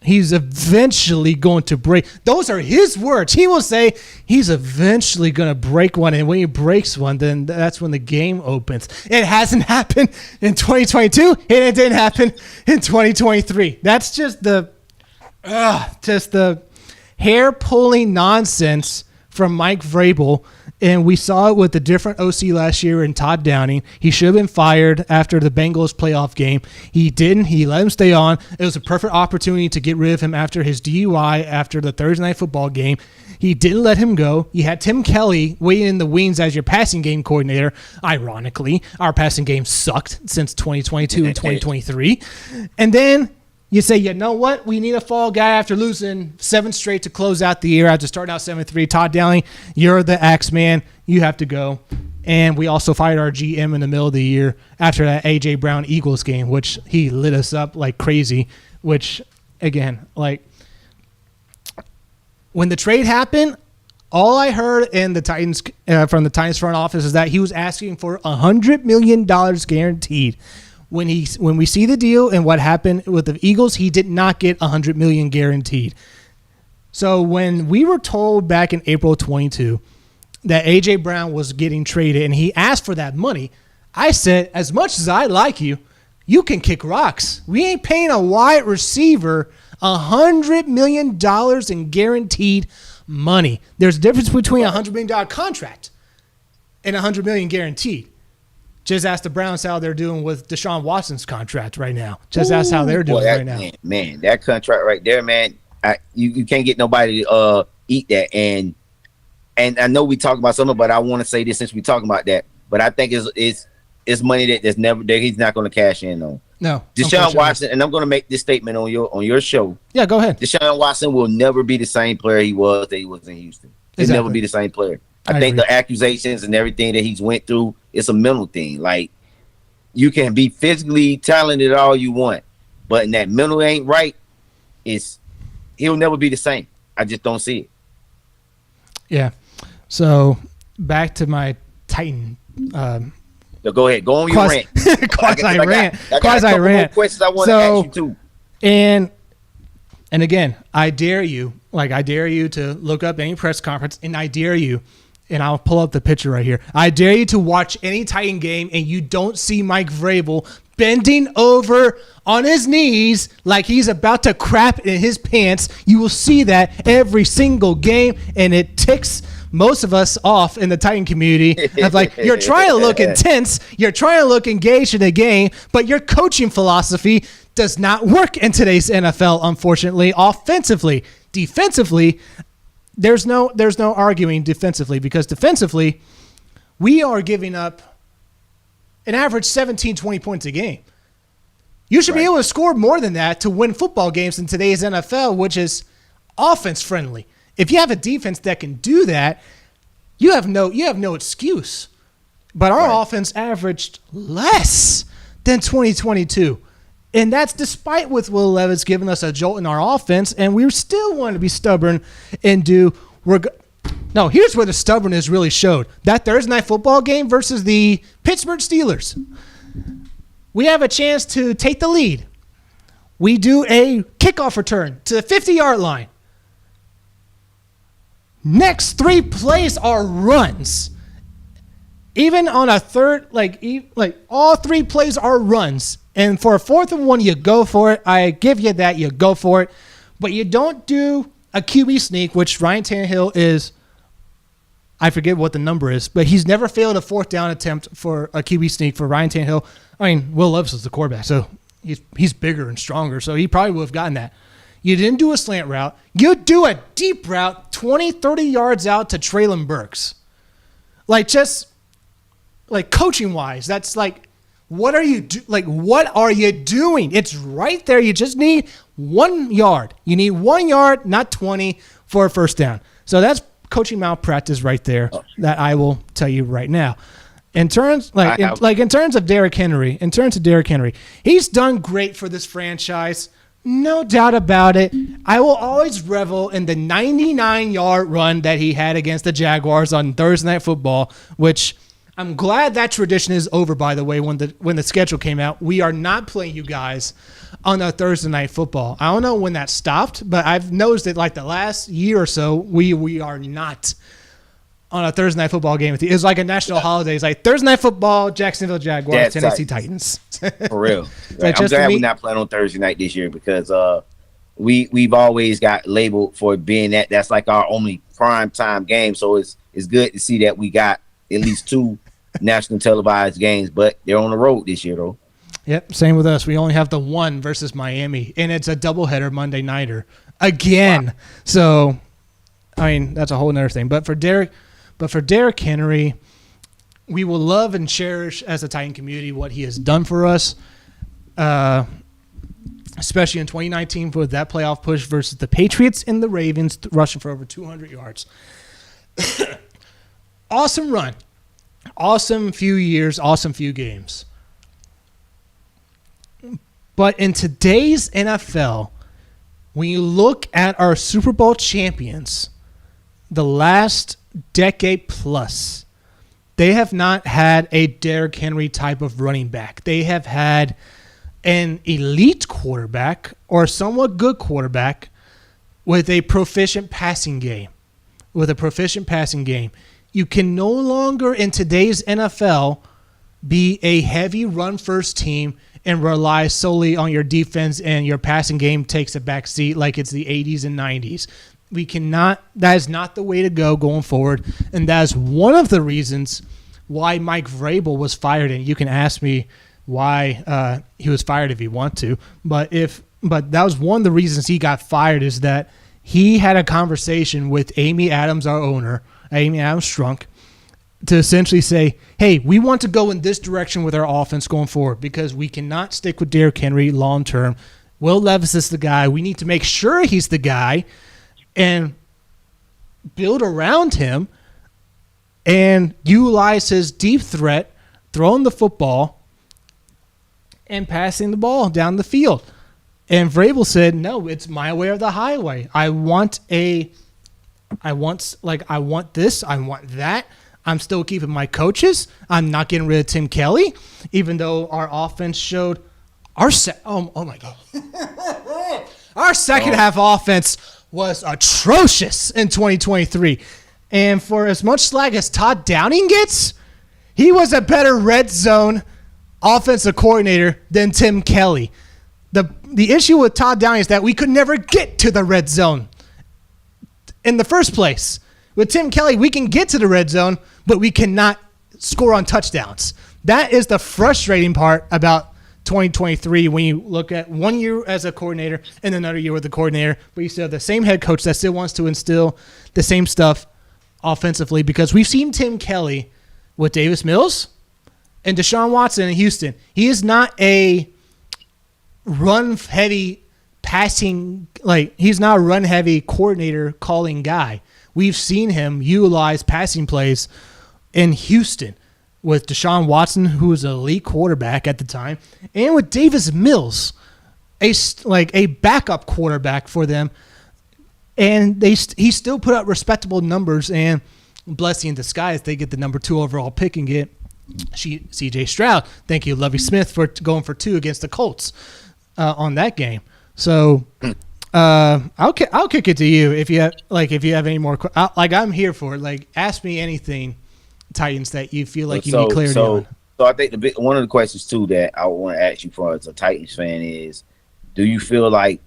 he's eventually going to break. Those are his words. He will say he's eventually going to break one, and when he breaks one, then that's when the game opens. It hasn't happened in 2022, and it didn't happen in 2023. That's just the hair-pulling nonsense from Mike Vrabel. And we saw it with the different OC last year in Todd Downing. He should have been fired after the Bengals playoff game. He didn't. He let him stay on. It was a perfect opportunity to get rid of him after his DUI after the Thursday night football game. He didn't let him go. You had Tim Kelly waiting in the wings as your passing game coordinator. Ironically, our passing game sucked since 2022 and 2023. And then you say, you know what? We need a fall guy after losing 7 straight to close out the year after starting out 7-3. Todd Downing, you're the X man. You have to go. And we also fired our GM in the middle of the year after that A.J. Brown Eagles game, which he lit us up like crazy, which, again, like when the trade happened, all I heard in the Titans from the Titans front office is that he was asking for $100 million guaranteed. When we see the deal and what happened with the Eagles, he did not get $100 million guaranteed. So when we were told back in April 22 that A.J. Brown was getting traded and he asked for that money, I said, as much as I like you, you can kick rocks. We ain't paying a wide receiver $100 million in guaranteed money. There's a difference between a $100 million contract and $100 million guaranteed. Just ask the Browns how they're doing with Deshaun Watson's contract right now. Just ask how they're doing right now. Man, that contract right there, man, you can't get nobody to eat that. And I know we talk about something, but I want to say this since we talking about that. But I think it's money that he's not going to cash in on. No, Deshaun Watson, and I'm going to make this statement on your show. Yeah, go ahead. Deshaun Watson will never be the same player he was in Houston. He'll never be the same player. I think the accusations and everything that he's went through, it's a mental thing. Like, you can be physically talented all you want, but in that mental ain't right, he'll never be the same. I just don't see it. Yeah. So back to my Titan. So go ahead. Go on your rant. Quasi-rant. I got a couple more questions I want to ask you too. And again, I dare you to look up any press conference, and I dare you, and I'll pull up the picture right here. I dare you to watch any Titan game, and you don't see Mike Vrabel bending over on his knees like he's about to crap in his pants. You will see that every single game, and it ticks most of us off in the Titan community of like, you're trying to look intense, you're trying to look engaged in the game, but your coaching philosophy does not work in today's NFL, unfortunately. Offensively, defensively, there's no arguing defensively, because defensively, we are giving up an average 17, 20 points a game. You should be able to score more than that to win football games in today's NFL, which is offense friendly. If you have a defense that can do that, you have no excuse. But our offense averaged less than 2022. And that's despite with Will Levis giving us a jolt in our offense, and we still want to be stubborn and do. No, here's where the stubbornness really showed. That Thursday night football game versus the Pittsburgh Steelers. We have a chance to take the lead. We do a kickoff return to the 50-yard line. Next 3 plays are runs. Even on a third, like all 3 plays are runs. And for a 4th and 1, you go for it. I give you that. You go for it. But you don't do a QB sneak, which Ryan Tannehill is, I forget what the number is, but he's never failed a 4th down attempt for a QB sneak for Ryan Tannehill. I mean, Will Levis is the quarterback, so he's bigger and stronger, so he probably would have gotten that. You didn't do a slant route. You do a deep route 20, 30 yards out to Treylon Burks. Coaching-wise, that's like, what are you doing? It's right there. You just need 1 yard. You need 1 yard, not 20, for a first down. So that's coaching malpractice right there that I will tell you right now. In terms of Derrick Henry, he's done great for this franchise. No doubt about it. I will always revel in the 99-yard run that he had against the Jaguars on Thursday Night Football, which I'm glad that tradition is over, by the way, when the schedule came out. We are not playing you guys on a Thursday night football. I don't know when that stopped, but I've noticed that like the last year or so, we are not on a Thursday night football game. It's like a national holiday. It's like Thursday night football, Jacksonville Jaguars, Tennessee Titans. For real. I'm glad we're not playing on Thursday night this year because we've always got labeled for being that's like our only prime time game. So it's good to see that we got at least 2 national televised games, but they're on the road this year though. Yep, same with us. We only have the one versus Miami, and it's a doubleheader Monday nighter again. Wow. So, I mean, that's a whole other thing. But for Derrick Henry, we will love and cherish as a Titan community what he has done for us, especially in 2019 for that playoff push versus the Patriots and the Ravens, rushing for over 200 yards. Awesome run. Awesome few years, awesome few games. But in today's NFL, when you look at our Super Bowl champions, the last decade plus, they have not had a Derrick Henry type of running back. They have had an elite quarterback or somewhat good quarterback with a proficient passing game. You can no longer, in today's NFL, be a heavy run-first team and rely solely on your defense and your passing game takes a back seat like it's the 80s and 90s. We cannot. That is not the way to go going forward, and that is one of the reasons why Mike Vrabel was fired. And you can ask me why he was fired if you want to, but that was one of the reasons he got fired is that he had a conversation with Amy Adams, our owner, Amy Adams Strunk, to essentially say, hey, we want to go in this direction with our offense going forward because we cannot stick with Derrick Henry long term. Will Levis is the guy. We need to make sure he's the guy and build around him and utilize his deep threat, throwing the football and passing the ball down the field. And Vrabel said, no, it's my way or the highway. I want this, I want that. I'm still keeping my coaches. I'm not getting rid of Tim Kelly, even though our offense showed our oh my God. Our second half offense was atrocious in 2023. And for as much slack as Todd Downing gets, he was a better red zone offensive coordinator than Tim Kelly. The issue with Todd Downing is that we could never get to the red zone in the first place. With Tim Kelly, we can get to the red zone, but we cannot score on touchdowns. That is the frustrating part about 2023 when you look at 1 year as a coordinator and another year with the coordinator, but you still have the same head coach that still wants to instill the same stuff offensively because we've seen Tim Kelly with Davis Mills and Deshaun Watson in Houston. He is not a run-heavy passing, he's not a run-heavy coordinator calling guy. We've seen him utilize passing plays in Houston with Deshaun Watson, who was an elite quarterback at the time, and with Davis Mills, a backup quarterback for them. And he still put up respectable numbers, and blessing in disguise, they get the number 2 overall pick and get C.J. Stroud. Thank you, Lovie Smith, for going for 2 against the Colts on that game. So I'll kick it to you if you have any more. I'm here for it. Ask me anything, Titans, that you feel like you need clarity on. So I think one of the questions too that I want to ask you for as a Titans fan is, do you feel like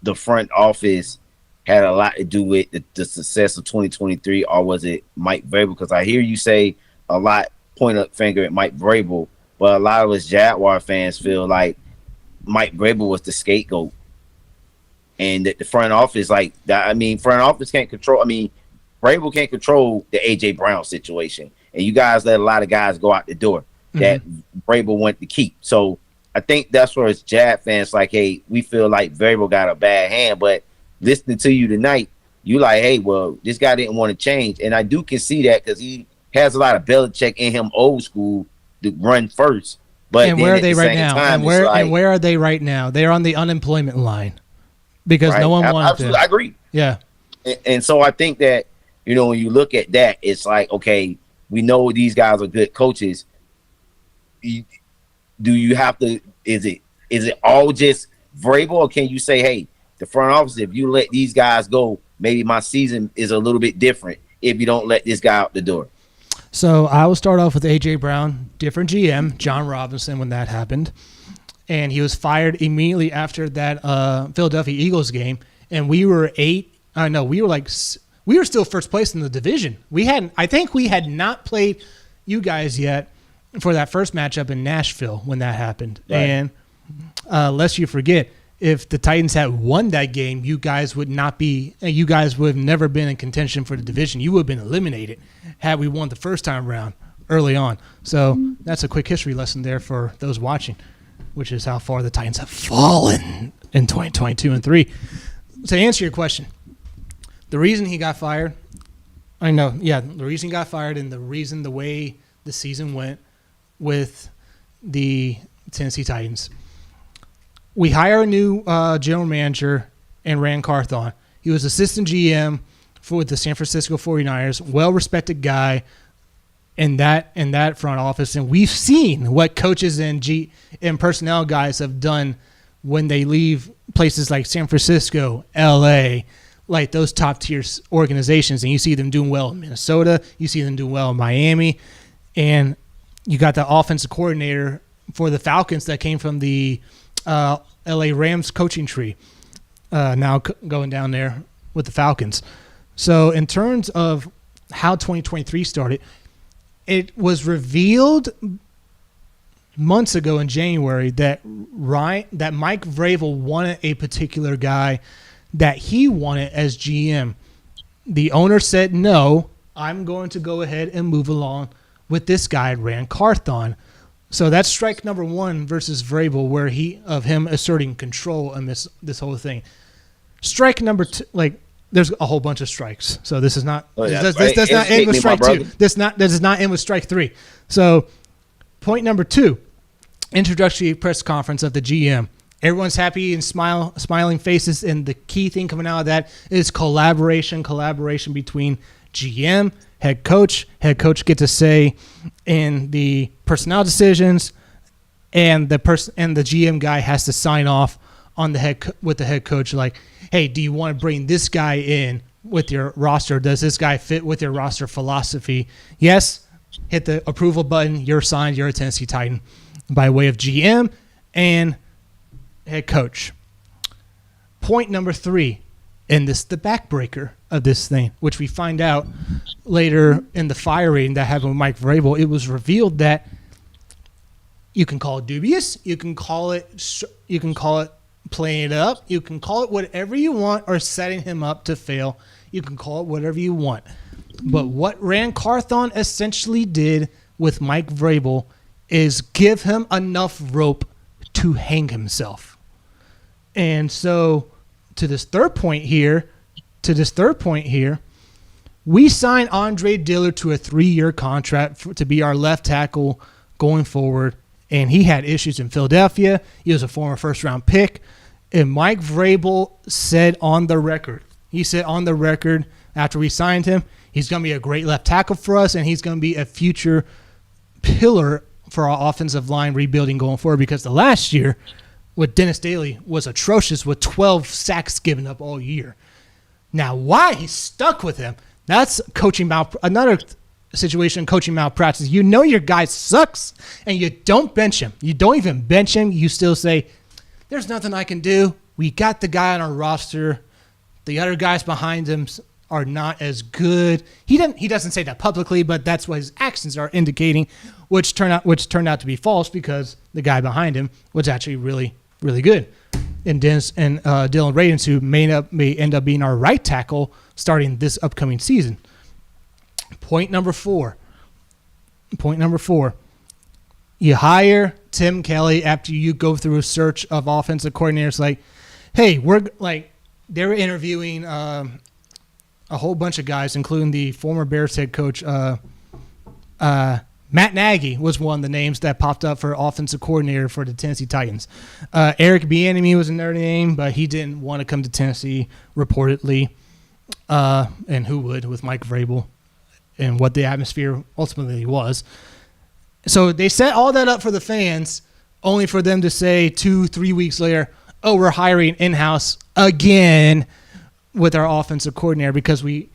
the front office had a lot to do with the success of 2023, or was it Mike Vrabel? Because I hear you say a lot point a finger at Mike Vrabel, but a lot of us Jaguar fans feel like Mike Vrabel was the scapegoat, and that the front office, front office can't control. Vrabel can't control the AJ Brown situation, and you guys let a lot of guys go out the door that Vrabel wanted to keep. So I think that's where it's Jag fans hey, we feel like Vrabel got a bad hand, but listening to you tonight, you like, hey, well, this guy didn't want to change, and I do can see that because he has a lot of Belichick in him, old school, to run first. But and where are they right now? And where are they right now? They're on the unemployment line because no one wanted to. I agree. Yeah. And so I think that, when you look at that, it's like, okay, we know these guys are good coaches. Do you have to? Is it all just Vrabel, or can you say, hey, the front office, if you let these guys go, maybe my season is a little bit different if you don't let this guy out the door? So I will start off with A.J. Brown, different GM, John Robinson, when that happened. And he was fired immediately after that Philadelphia Eagles game. And we were we were still first place in the division. I think we had not played you guys yet for that first matchup in Nashville when that happened. Right. And lest you forget, if the Titans had won that game, you guys would have never been in contention for the division. You would have been eliminated had we won the first time round early on. So that's a quick history lesson there for those watching, which is how far the Titans have fallen in 2022 and 3. To answer your question, the reason he got fired, the reason he got fired and the way the season went with the Tennessee Titans, we hire a new general manager and Rand Carthon. He was assistant GM for the San Francisco 49ers, well-respected guy in that front office. And we've seen what coaches and personnel guys have done when they leave places like San Francisco, L.A., like those top-tier organizations. And you see them doing well in Minnesota. You see them doing well in Miami. And you got the offensive coordinator for the Falcons that came from the L.A. Rams coaching tree, now going down there with the Falcons. So in terms of how 2023 started, it was revealed months ago in January that Mike Vrabel wanted a particular guy that he wanted as GM. The owner said, no, I'm going to go ahead and move along with this guy, Rand Carthon. So that's strike number one versus Vrabel, where him asserting control in this whole thing. Strike number two, there's a whole bunch of strikes. So this is not this does not end with strike two. This does not end with strike three. So point number two, introductory press conference of the GM. Everyone's happy and smiling faces, and the key thing coming out of that is collaboration between GM, head coach. Head coach gets a say in the personnel decisions, and the GM guy has to sign off on with the head coach. Like, hey, do you want to bring this guy in with your roster? Does this guy fit with your roster philosophy? Yes, hit the approval button. You're signed. You're a Tennessee Titan by way of GM and head coach. Point number three, and this is the backbreaker of this thing, which we find out later in the firing that happened with Mike Vrabel. It was revealed that you can call it dubious, you can call it playing it up, you can call it whatever you want, or setting him up to fail. You can call it whatever you want. But what Rand Carthon essentially did with Mike Vrabel is give him enough rope to hang himself. And so to this third point here, we signed Andre Dillard to a 3-year contract to be our left tackle going forward. And he had issues in Philadelphia. He was a former first-round pick. And Mike Vrabel said on the record after we signed him, he's going to be a great left tackle for us, and he's going to be a future pillar for our offensive line rebuilding going forward, because the last year with Dennis Daly was atrocious with 12 sacks given up all year. Now, why he stuck with him, that's another situation, coaching malpractice. You know your guy sucks, and you don't bench him. You don't even bench him. You still say, there's nothing I can do. We got the guy on our roster. The other guys behind him are not as good. He doesn't say that publicly, but that's what his actions are indicating, which turned out to be false, because the guy behind him was actually really, really good. And Dennis and Dylan Radins, who may end up being our right tackle starting this upcoming season. Point number four. You hire Tim Kelly after you go through a search of offensive coordinators. Like, hey, they were interviewing a whole bunch of guys, including the former Bears head coach Matt Nagy was one of the names that popped up for offensive coordinator for the Tennessee Titans. Eric Bieniemy was another name, but he didn't want to come to Tennessee reportedly. And who would with Mike Vrabel and what the atmosphere ultimately was. So they set all that up for the fans, only for them to say 2-3 weeks later, oh, we're hiring in-house again with our offensive coordinator because we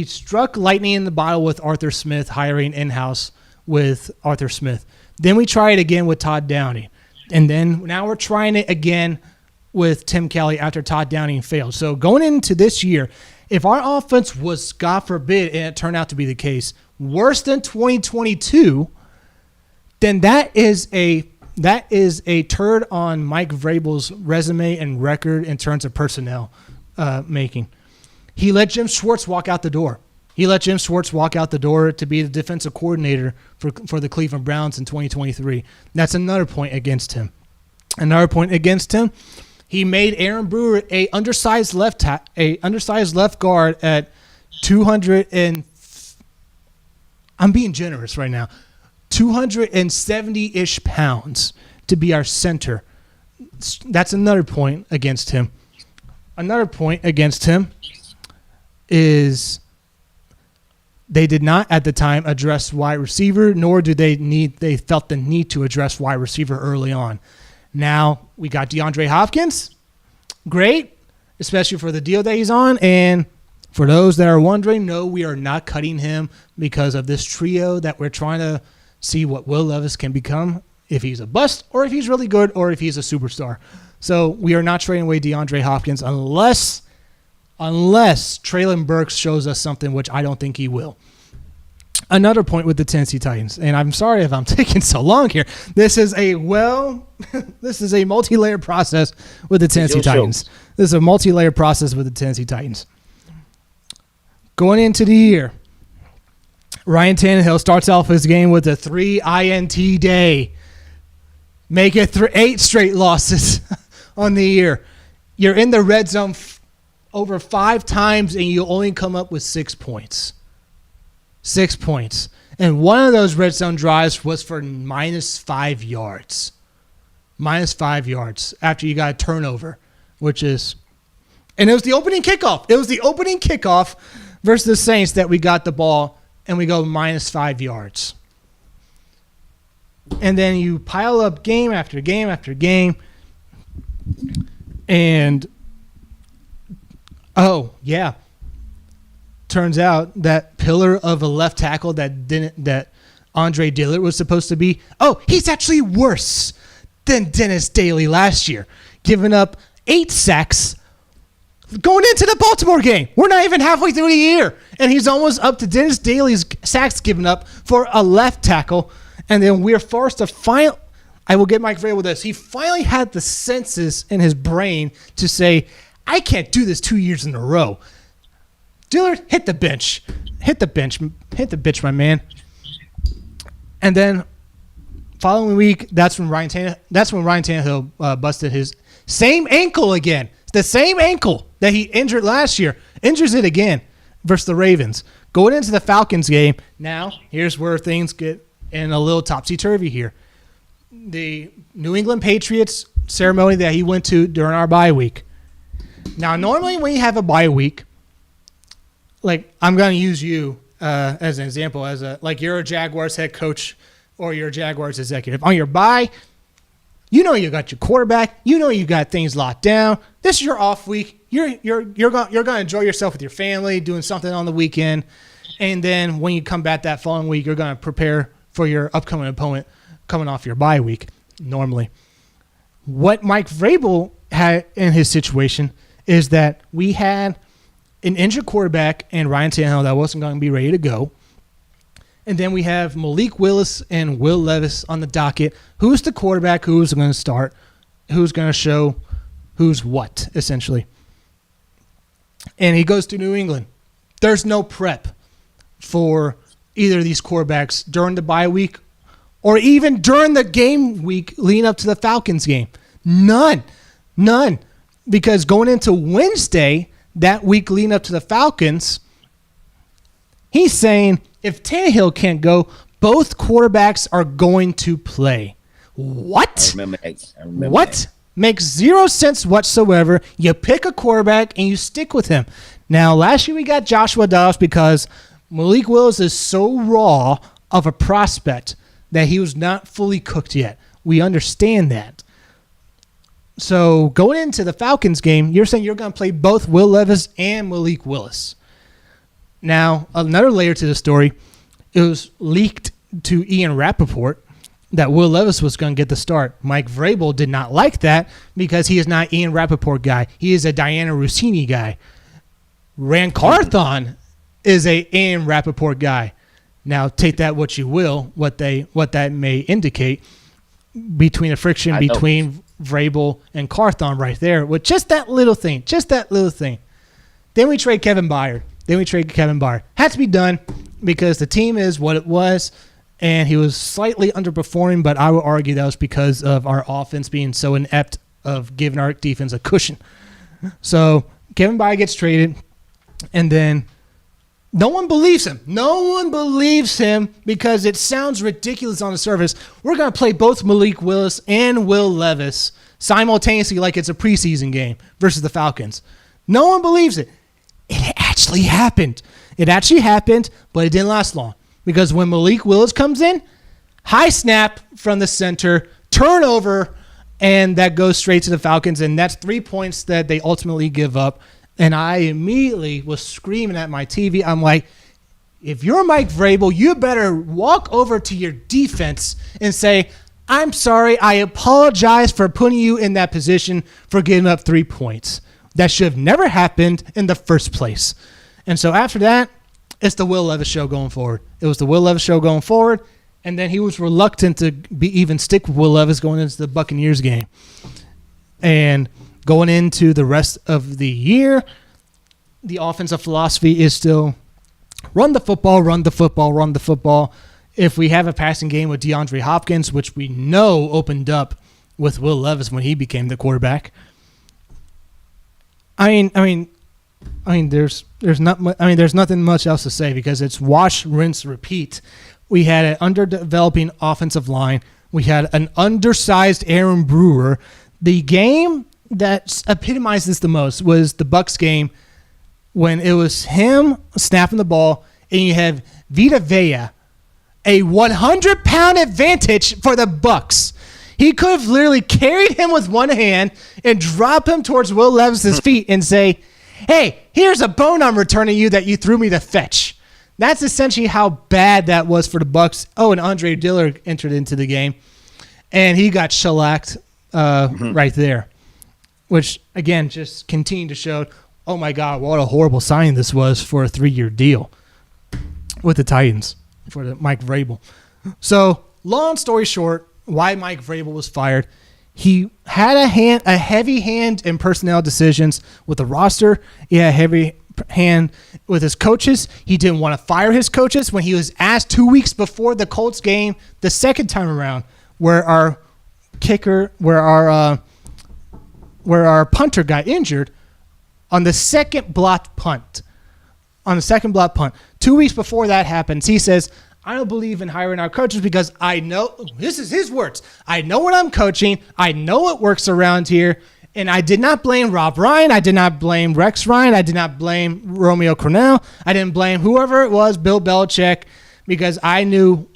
struck lightning in the bottle with Arthur Smith, hiring in-house with Arthur Smith. Then we tried it again with Todd Downing. And then now we're trying it again with Tim Kelly after Todd Downing failed. So going into this year, if our offense was, God forbid, and it turned out to be the case, worse than 2022, then that is a turd on Mike Vrabel's resume and record in terms of personnel making. He let Jim Schwartz walk out the door. He let Jim Schwartz walk out the door to be the defensive coordinator for the Cleveland Browns in 2023. That's another point against him. Another point against him, he made Aaron Brewer a undersized left guard at 200 and I'm being generous right now. 270-ish pounds to be our center. That's another point against him. Another point against him is they did not at the time address wide receiver, nor do they felt the need to address wide receiver early on. Now we got DeAndre Hopkins. Great, especially for the deal that he's on. And for those that are wondering, no, we are not cutting him because of this trio that we're trying to see what Will Levis can become, if he's a bust or if he's really good or if he's a superstar. So we are not trading away DeAndre Hopkins unless Treylon Burks shows us something, which I don't think he will. Another point with the Tennessee Titans, and I'm sorry if I'm taking so long here. This is a multi-layer process with the Tennessee Titans. This is a multi-layer process with the Tennessee Titans. Going into the year, Ryan Tannehill starts off his game with a 3 INT day. Make it 8 straight losses on the year. You're in the red zone over 5 times, and you only come up with 6 points. 6 points. And one of those red zone drives was for -5 yards. -5 yards after you got a turnover, and it was the opening kickoff. It was the opening kickoff versus the Saints that we got the ball, and we go -5 yards. And then you pile up game after game after game. And, oh, yeah. Turns out that pillar of a left tackle that Andre Dillard was supposed to be, he's actually worse than Dennis Daly last year, giving up 8 sacks going into the Baltimore game. We're not even halfway through the year, and he's almost up to Dennis Daly's sacks given up for a left tackle. And then we're forced to I will get Mike Vrabel with this. He finally had the senses in his brain to say, I can't do this 2 years in a row. Dillard, hit the bench. Hit the bench, my man. And then following week, that's when Ryan Tannehill busted his same ankle again. It's the same ankle that he injured last year. Injures it again versus the Ravens. Going into the Falcons game, now here's where things get in a little topsy-turvy here. The New England Patriots ceremony that he went to during our bye week. Now, normally when you have a bye week, like I'm going to use you as an example, you're a Jaguars head coach or you're a Jaguars executive. On your bye, you know you got your quarterback. You know you got things locked down. This is your off week. You're going to enjoy yourself with your family, doing something on the weekend, and then when you come back that following week, you're going to prepare for your upcoming opponent coming off your bye week. Normally, what Mike Vrabel had in his situation is that we had an injured quarterback and Ryan Tannehill that wasn't going to be ready to go. And then we have Malik Willis and Will Levis on the docket. Who's the quarterback? Who's going to start? Who's going to show who's what, essentially? And he goes to New England. There's no prep for either of these quarterbacks during the bye week or even during the game week leading up to the Falcons game. None. Because going into Wednesday, that week leading up to the Falcons, he's saying if Tannehill can't go, both quarterbacks are going to play. What? I remember what? That. Makes zero sense whatsoever. You pick a quarterback and you stick with him. Now, last year we got Joshua Dobbs because Malik Willis is so raw of a prospect that he was not fully cooked yet. We understand that. So going into the Falcons game, you're saying you're going to play both Will Levis and Malik Willis. Now, another layer to the story, it was leaked to Ian Rappaport that Will Levis was going to get the start. Mike Vrabel did not like that because he is not Ian Rappaport guy. He is a Diana Rossini guy. Ran Carthon is a Ian Rappaport guy. Now, take that what you will, what that may indicate between the friction between Vrabel and Carthon right there with just that little thing. Then we trade Kevin Byard. Had to be done because the team is what it was, and he was slightly underperforming, but I would argue that was because of our offense being so inept of giving our defense a cushion. So Kevin Byard gets traded, and then no one believes him. No one believes him because it sounds ridiculous on the surface. We're going to play both Malik Willis and Will Levis simultaneously like it's a preseason game versus the Falcons. No one believes it. It actually happened. But it didn't last long because when Malik Willis comes in, high snap from the center, turnover, and that goes straight to the Falcons, and that's 3 points that they ultimately give up. And I immediately was screaming at my TV. I'm like, if you're Mike Vrabel, you better walk over to your defense and say, I'm sorry, I apologize for putting you in that position for giving up 3 points. That should have never happened in the first place. And so after that, it's the Will Levis show going forward. And then he was reluctant to even stick with Will Levis going into the Buccaneers game. And going into the rest of the year, the offensive philosophy is still run the football. If we have a passing game with DeAndre Hopkins, which we know opened up with Will Levis when he became the quarterback. There's nothing much else to say because it's wash, rinse, repeat. We had an underdeveloping offensive line. We had an undersized Aaron Brewer. The game that epitomized this the most was the Bucs game when it was him snapping the ball and you have Vita Vea, a 100-pound advantage for the Bucs. He could have literally carried him with one hand and dropped him towards Will Levis's feet and say, hey, here's a bone I'm returning you that you threw me to fetch. That's essentially how bad that was for the Bucs. Oh, and Andre Dillard entered into the game, and he got shellacked right there, which, again, just continued to show, oh, my God, what a horrible signing this was for a 3-year deal with the Titans for the Mike Vrabel. So, long story short, why Mike Vrabel was fired. He had a heavy hand in personnel decisions with the roster. He had a heavy hand with his coaches. He didn't want to fire his coaches when he was asked 2 weeks before the Colts game, the second time around, where our punter got injured on the second blocked punt. 2 weeks before that happens, he says, I don't believe in hiring our coaches because I know, this is his words, I know what I'm coaching, I know what works around here, and I did not blame Rob Ryan, I did not blame Rex Ryan, I did not blame Romeo Crennel, I didn't blame whoever it was, Bill Belichick, because I know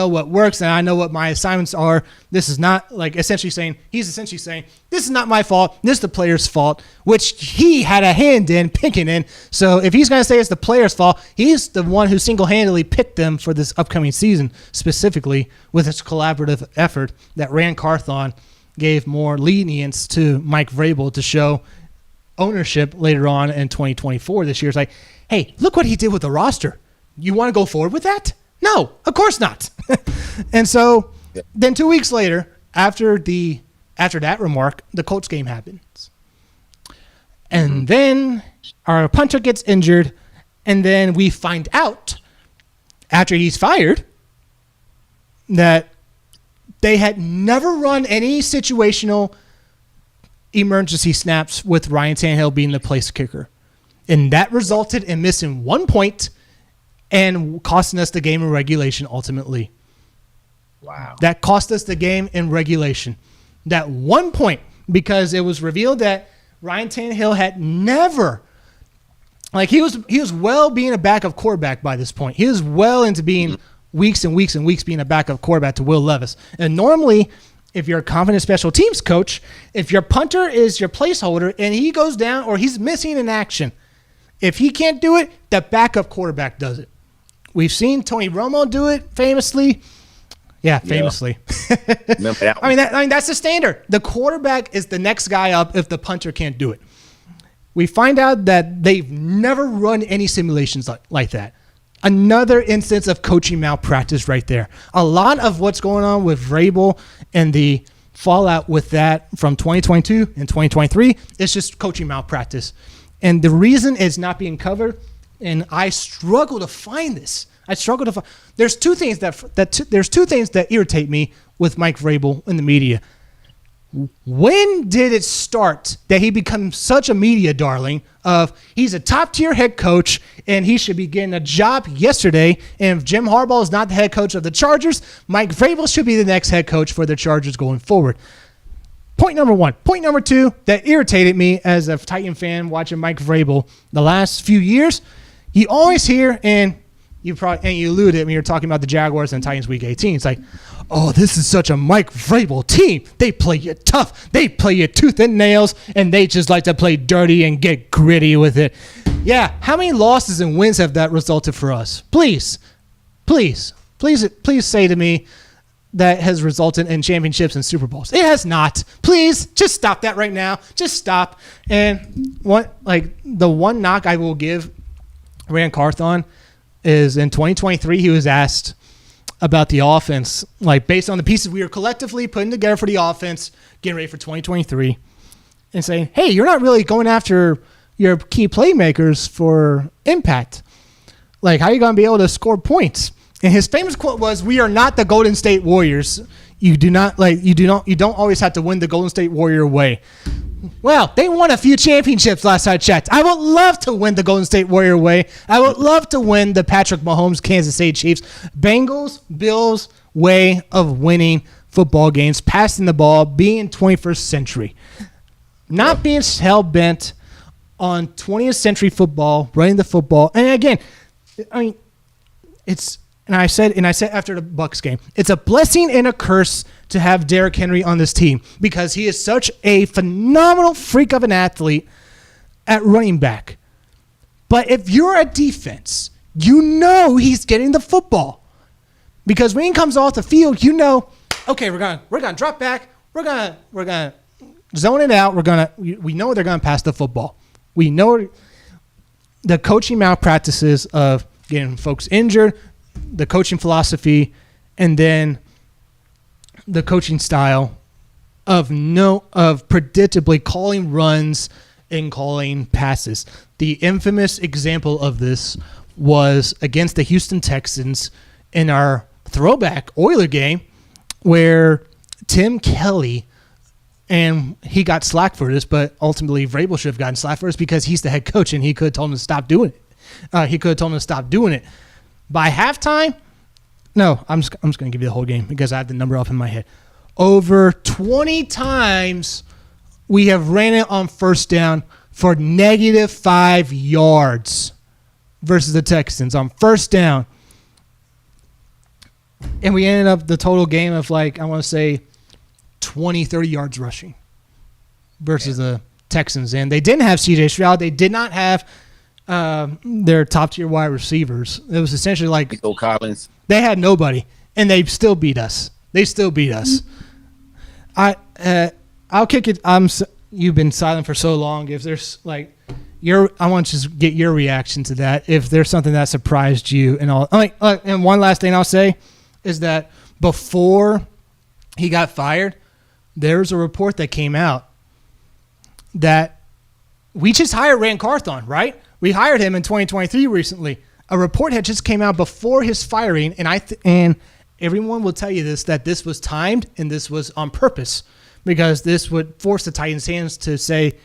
what works and I know what my assignments are. This is not he's essentially saying, this is not my fault, this is the player's fault, which he had a hand in picking in. So if he's going to say it's the player's fault, he's the one who single-handedly picked them for this upcoming season, specifically with his collaborative effort that Ran Carthon gave more lenience to Mike Vrabel to show ownership later on in 2024 this year. It's like, hey, look what he did with the roster. You want to go forward with that? No, of course not. And so then 2 weeks later, after that remark, the Colts game happens. And then our punter gets injured, and then we find out after he's fired that they had never run any situational emergency snaps with Ryan Tannehill being the place kicker. And that resulted in missing 1 point and costing us the game in regulation ultimately. Wow. That cost us the game in regulation. That 1 point, because it was revealed that Ryan Tannehill had never Like he was well being a backup quarterback by this point. He was well into being weeks and weeks and weeks being a backup quarterback to Will Levis. And normally, if you're a confident special teams coach, if your punter is your placeholder and he goes down or he's missing in action, if he can't do it, the backup quarterback does it. We've seen Tony Romo do it famously. Yeah, famously. Remember that one? I mean, that's the standard. The quarterback is the next guy up if the punter can't do it. We find out that they've never run any simulations like that. Another instance of coaching malpractice right there. A lot of what's going on with Vrabel and the fallout with that from 2022 and 2023 is just coaching malpractice. And the reason it's not being covered, and I struggle to find this. There's two things that irritate me with Mike Vrabel in the media. When did it start that he becomes such a media darling of he's a top-tier head coach and he should be getting a job yesterday, and if Jim Harbaugh is not the head coach of the Chargers, Mike Vrabel should be the next head coach for the Chargers going forward. Point number one. Point number two that irritated me as a Titan fan watching Mike Vrabel the last few years, you always hear, and you alluded when you're talking about the Jaguars and Titans Week 18. It's like, oh, this is such a Mike Vrabel team. They play you tough. They play you tooth and nails, and they just like to play dirty and get gritty with it. Yeah, how many losses and wins have that resulted for us? Please say to me that has resulted in championships and Super Bowls. It has not. Please, just stop that right now. Just stop. And the one knock I will give Rand Carthon is in 2023, he was asked about the offense, like based on the pieces we were collectively putting together for the offense, getting ready for 2023, and saying, hey, you're not really going after your key playmakers for impact. Like, how are you going to be able to score points? And his famous quote was, we are not the Golden State Warriors. You don't always have to win the Golden State Warrior way. Well, they won a few championships last I checked. I would love to win the Golden State Warrior way. I would love to win the Patrick Mahomes Kansas City Chiefs. Bengals, Bills way of winning football games, passing the ball, being 21st century. Not being hell-bent on 20th century football, running the football. And again, I mean, I said after the Bucs game, it's a blessing and a curse to have Derrick Henry on this team because he is such a phenomenal freak of an athlete at running back. But if you're a defense, you know he's getting the football because when he comes off the field, you know, okay, we're gonna drop back, we're gonna zone it out, we know they're gonna pass the football. We know the coaching malpractices of getting folks injured, the coaching philosophy, and then the coaching style of predictably calling runs and calling passes. The infamous example of this was against the Houston Texans in our throwback Oiler game where Tim Kelly, and he got slack for this, but ultimately Vrabel should have gotten slack for this because he's the head coach and he could have told him to stop doing it. By halftime, no, I'm just going to give you the whole game because I have the number off in my head. Over 20 times we have ran it on first down for -5 yards versus the Texans on first down. And we ended up the total game of 20, 30 yards rushing versus the Texans. And they didn't have C.J. Stroud. They did not have their top-tier wide receivers. It was essentially like Nico Collins. They had nobody, and they still beat us. I'll kick it. You've been silent for so long. If there's I want to just get your reaction to that. If there's something that surprised you and all. And one last thing I'll say is that before he got fired, there's a report that came out that we just hired Rand Carthon, right? We hired him in 2023 recently. A report had just came out before his firing, and everyone will tell you this, that this was timed and this was on purpose because this would force the Titans' hands to say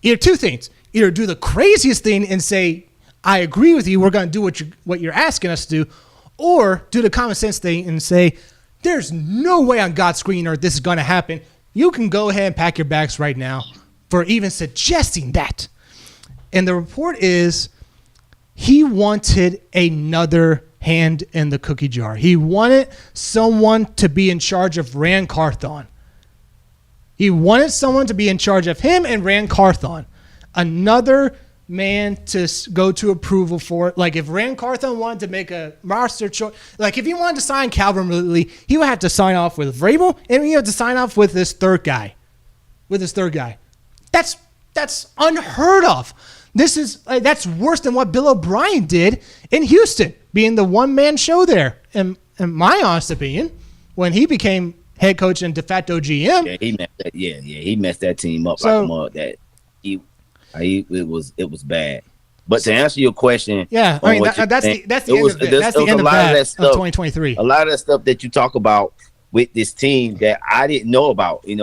either two things. Either do the craziest thing and say, I agree with you, we're going to do what you're asking us to do, or do the common sense thing and say, there's no way on God's green earth this is going to happen. You can go ahead and pack your bags right now for even suggesting that. And the report is He wanted another hand in the cookie jar. He wanted someone to be in charge of Rand Carthon. He wanted someone to be in charge of him and Rand Carthon. Another man to go to approval for it. Like if Rand Carthon wanted to make a roster choice, like if he wanted to sign Calvin Ridley, he would have to sign off with Vrabel, and he would have to sign off with this third guy. That's unheard of. This is that's worse than what Bill O'Brien did in Houston, being the one-man show there. In my honest opinion, when he became head coach and de facto GM, he messed that team up like a mug. That it was bad. But to answer your question, that's the end of it. That's the end of that of 2023. A lot of that stuff that you talk about with this team that I didn't know about, in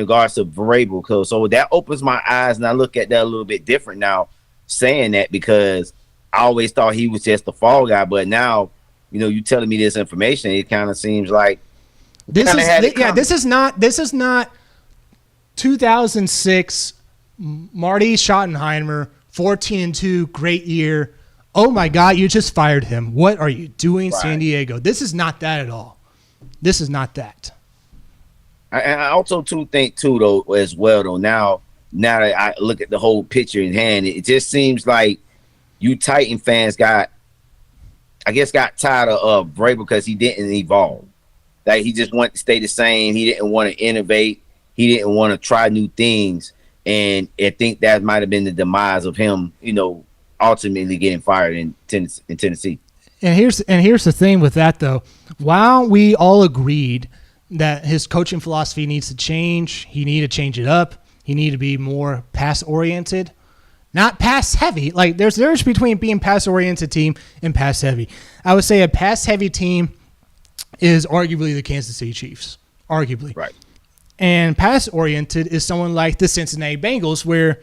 regards to Vrabel. So that opens my eyes, and I look at that a little bit different now, saying that, because I always thought he was just the fall guy, but now, you telling me this information, it kind of seems like this is not 2006 Marty Schottenheimer 14-2 great year. Oh my God, you just fired him. What are you doing, San Diego? This is not that at all. This is not that. I also think though as well though, now that I look at the whole picture in hand, it just seems like you Titan fans got tired of Vrabel because he didn't evolve. Like he just wanted to stay the same. He didn't want to innovate. He didn't want to try new things. And I think that might have been the demise of him, ultimately getting fired in Tennessee. And here's the thing with that though. While we all agreed that his coaching philosophy needs to change, he needed to change it up. He needed to be more pass oriented, not pass heavy. Like there's a difference between being pass oriented team and pass heavy. I would say a pass heavy team is arguably the Kansas City Chiefs, arguably. Right. And pass-oriented is someone like the Cincinnati Bengals, where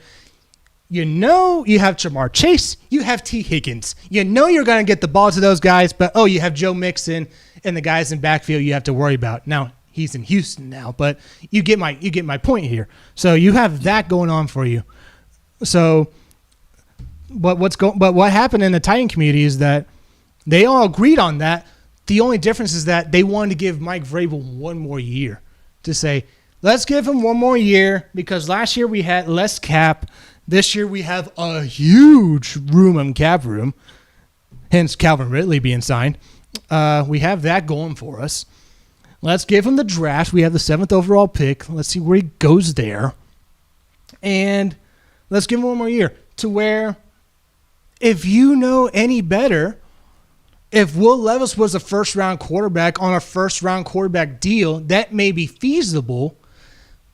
you have Jamar Chase, you have T. Higgins. You're going to get the ball to those guys, but, you have Joe Mixon and the guys in backfield you have to worry about. Now, he's in Houston now, but you get my point here. So you have that going on for you. So, but what happened in the Titan community is that they all agreed on that. The only difference is that they wanted to give Mike Vrabel one more year to say, let's give him one more year, because last year we had less cap. This year we have a huge room in cap room, hence Calvin Ridley being signed. We have that going for us. Let's give him the draft. We have the 7th overall pick. Let's see where he goes there. And let's give him one more year, to where if you know any better, if Will Levis was a first-round quarterback on a first-round quarterback deal, that may be feasible,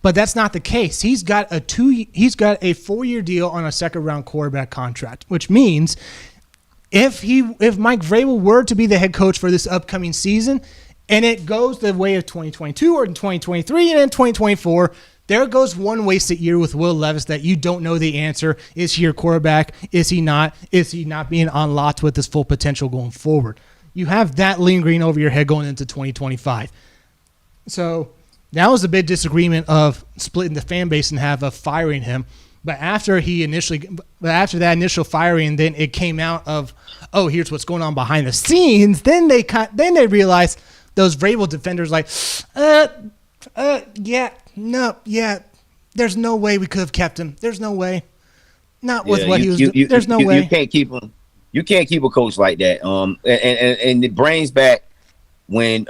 but that's not the case. He's got a 4-year deal on a second-round quarterback contract, which means if Mike Vrabel were to be the head coach for this upcoming season, and it goes the way of 2022 or in 2023 and in 2024, there goes one wasted year with Will Levis that you don't know the answer. Is he your quarterback? Is he not? Is he not being unlocked with his full potential going forward? You have that lingering over your head going into 2025. So that was a big disagreement of splitting the fan base in half of firing him. But after that initial firing, then it came out of, here's what's going on behind the scenes. Then they realized, those Vrabel defenders there's no way we could have kept him. There's no way. Not with what he was doing. There's no way. You can't keep him. You can't keep a coach like that. And it brings back when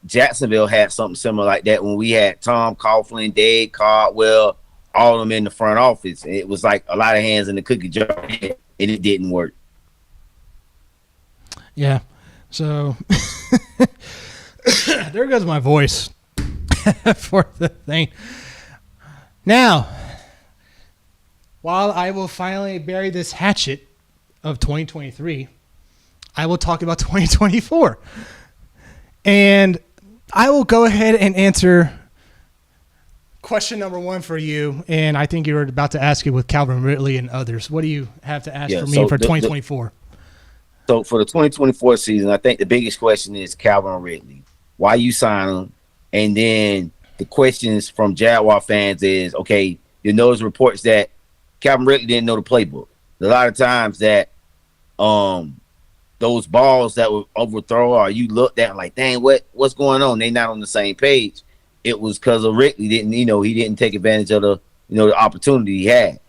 Jacksonville had something similar like that, when we had Tom Coughlin, Dave Caldwell, all of them in the front office. It was like a lot of hands in the cookie jar, and it didn't work. Yeah. So there goes my voice for the thing. Now, while I will finally bury this hatchet of 2023, I will talk about 2024. And I will go ahead and answer question number 1 for you. And I think you were about to ask it with Calvin Ridley and others. What do you have to ask for me for 2024? So for the 2024 season, I think the biggest question is Calvin Ridley. Why you sign him? And then the questions from Jaguar fans is, okay, there's reports that Calvin Ridley didn't know the playbook. A lot of times that those balls that were overthrown, or you looked at like, dang, what's going on? They not on the same page. It was because of Ridley he didn't take advantage of the opportunity he had.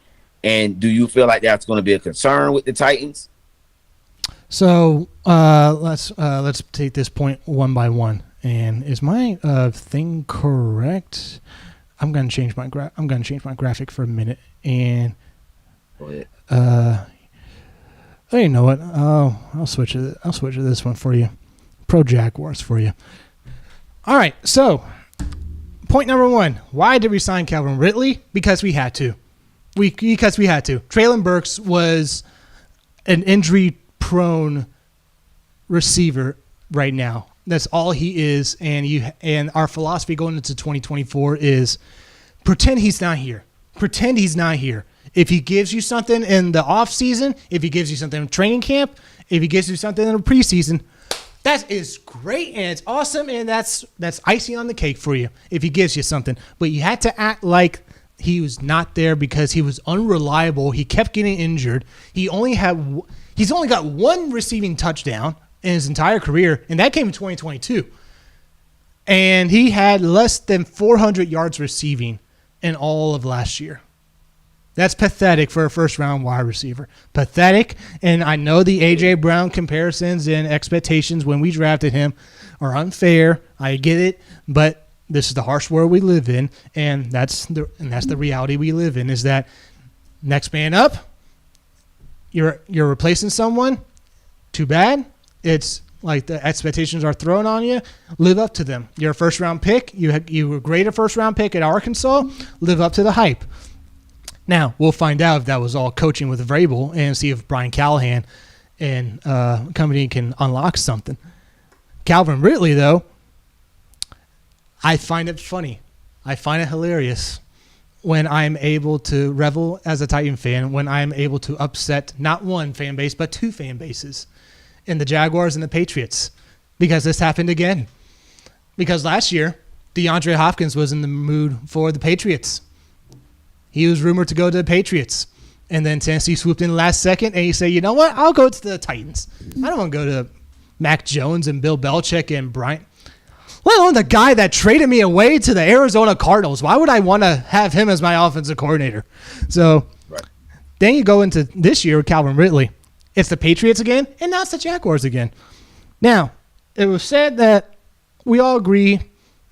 And do you feel like that's going to be a concern with the Titans? So let's take this point one by one. And is my thing correct? I'm gonna change my graphic for a minute. And you know what? I'll switch it. I'll switch to this one for you. Pro Jaguars for you. All right. So point number one: why did we sign Calvin Ridley? Because we had to. Because we had to. Treylon Burks was an injury-prone receiver right now. That's all he is, and our philosophy going into 2024 is pretend he's not here. Pretend he's not here. If he gives you something in the offseason, if he gives you something in training camp, if he gives you something in the preseason, that is great and it's awesome, and that's icing on the cake for you if he gives you something. But you had to act like he was not there because he was unreliable. He kept getting injured. He's only got one receiving touchdown in his entire career, and that came in 2022. And he had less than 400 yards receiving in all of last year. That's pathetic for a first-round wide receiver. Pathetic, and I know the A.J. Brown comparisons and expectations when we drafted him are unfair. I get it, but this is the harsh world we live in, and that's the reality we live in, is that next man up, you're replacing someone, too bad. It's like the expectations are thrown on you. Live up to them. You're a first-round pick. You were great a first-round pick at Arkansas. Live up to the hype. Now, we'll find out if that was all coaching with Vrabel and see if Brian Callahan and company can unlock something. Calvin Ridley, though, I find it funny. I find it hilarious when I'm able to revel as a Titan fan, when I'm able to upset not one fan base, but two fan bases in the Jaguars and the Patriots, because this happened again. Because last year, DeAndre Hopkins was in the mood for the Patriots. He was rumored to go to the Patriots. And then Tennessee swooped in last second, and he said, you know what? I'll go to the Titans. I don't want to go to Mac Jones and Bill Belichick and Bryant. Let alone the guy that traded me away to the Arizona Cardinals. Why would I want to have him as my offensive coordinator? So Then you go into this year with Calvin Ridley. It's the Patriots again, and now it's the Jaguars again. Now, it was said that we all agree,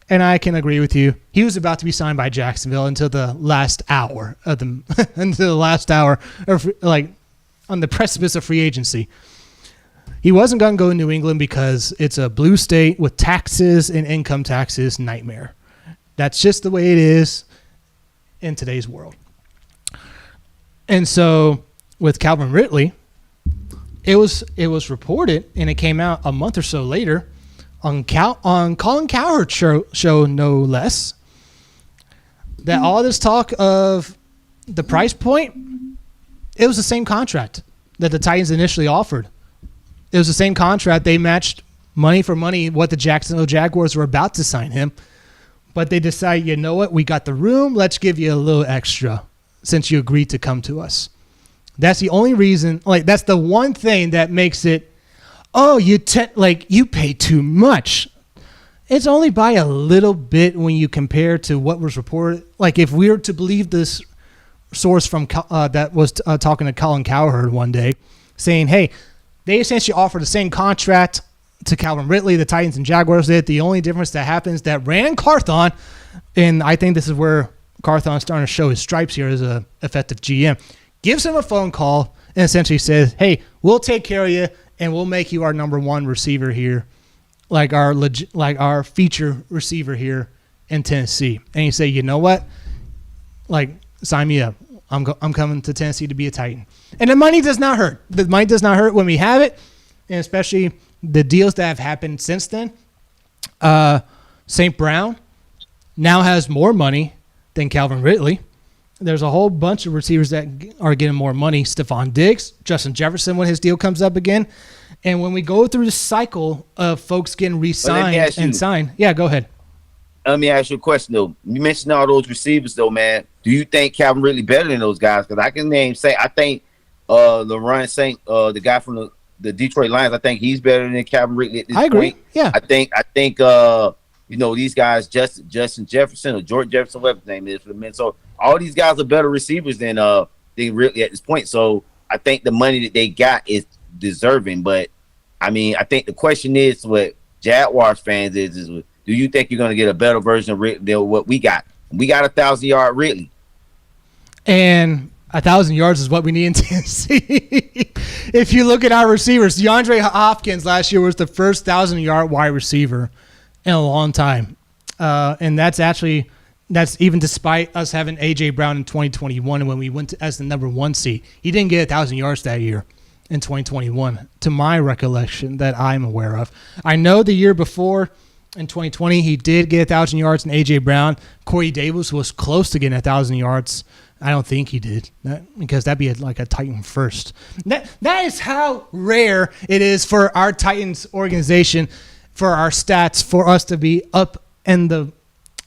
and I can agree with you, he was about to be signed by Jacksonville until the last hour of like on the precipice of free agency. He wasn't going to go to New England because it's a blue state with taxes and income taxes nightmare. That's just the way it is in today's world. And so with Calvin Ridley, it was reported, and it came out a month or so later on Colin Cowherd's show, no less, that all this talk of the price point, it was the same contract that the Titans initially offered. It was the same contract. They matched money for money what the Jacksonville Jaguars were about to sign him. But they decided, you know what? We got the room. Let's give you a little extra since you agreed to come to us. That's the only reason. Like, that's the one thing that makes it, oh, you pay too much. It's only by a little bit when you compare to what was reported. Like, if we were to believe this source from that was talking to Colin Cowherd one day, saying, hey, they essentially offered the same contract to Calvin Ridley, the Titans and Jaguars did. The only difference that happens that Brandon Carthon, and I think this is where Carthon's starting to show his stripes here as an effective GM, gives him a phone call and essentially says, hey, we'll take care of you and we'll make you our number one receiver here, like our feature receiver here in Tennessee. And you say, you know what? Like, sign me up. I'm coming to Tennessee to be a Titan. And the money does not hurt. The money does not hurt when we have it, and especially the deals that have happened since then. St. Brown now has more money than Calvin Ridley. There's a whole bunch of receivers that are getting more money. Stephon Diggs, Justin Jefferson when his deal comes up again. And when we go through the cycle of folks getting re-signed and signed. Yeah, go ahead. Let me ask you a question, though. You mentioned all those receivers, though, man. Do you think Calvin Ridley better than those guys? Because I can I think LaRon Saint, the guy from the Detroit Lions. I think he's better than Calvin Ridley at this I agree. point. Yeah. I think these guys, Justin Jefferson or George Jefferson, whatever his name is for the Minnesota, all these guys are better receivers than Ridley at this point. So I think the money that they got is deserving. But I mean, I think the question is what Jaguars fans is do you think you're going to get a better version of Ridley than what we got? We got 1,000-yard Ridley. And 1,000 yards is what we need in Tennessee. If you look at our receivers, DeAndre Hopkins last year was the first 1,000-yard wide receiver in a long time. And that's even despite us having A.J. Brown in 2021 when we went as the number 1 seed. He didn't get 1,000 yards that year in 2021, to my recollection that I'm aware of. I know the year before, in 2020, he did get 1,000 yards in A.J. Brown. Corey Davis was close to getting 1,000 yards. I don't think he did, because that'd be like a Titan first. That is how rare it is for our Titans organization, for our stats, for us to be up in the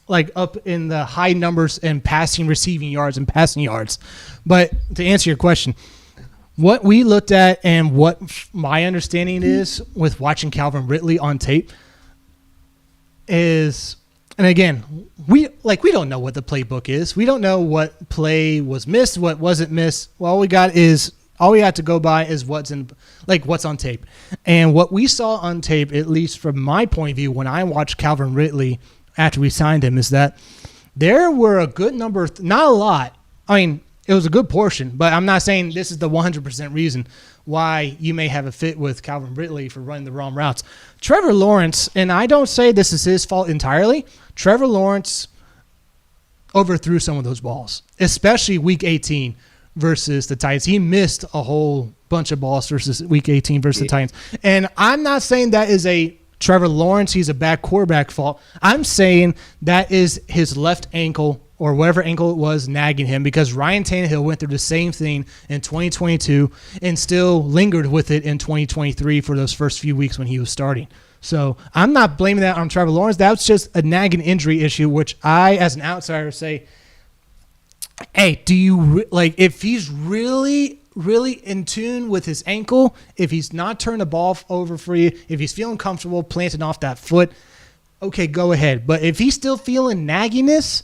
high numbers in passing, receiving yards, and passing yards. But to answer your question, what we looked at and what my understanding is with watching Calvin Ridley on tape is, and again, we don't know what the playbook is. We don't know what play was missed, what wasn't missed. Well, all we have to go by is what's on tape. And what we saw on tape, at least from my point of view, when I watched Calvin Ridley after we signed him, is that there were a good number, not a lot. I mean, it was a good portion, but I'm not saying this is the 100% reason why you may have a fit with Calvin Ridley for running the wrong routes. Trevor Lawrence, and I don't say this is his fault entirely, Trevor Lawrence overthrew some of those balls, especially Week 18 versus the Titans. He missed a whole bunch of balls versus Week 18 versus the Titans. And I'm not saying that is a Trevor Lawrence, he's a bad quarterback fault. I'm saying that is his left ankle or whatever ankle it was nagging him, because Ryan Tannehill went through the same thing in 2022 and still lingered with it in 2023 for those first few weeks when he was starting. So I'm not blaming that on Trevor Lawrence. That was just a nagging injury issue, which I, as an outsider, say, hey, do you if he's really in tune with his ankle, if he's not turning the ball over for you, if he's feeling comfortable planting off that foot, okay, go ahead. But if he's still feeling nagginess,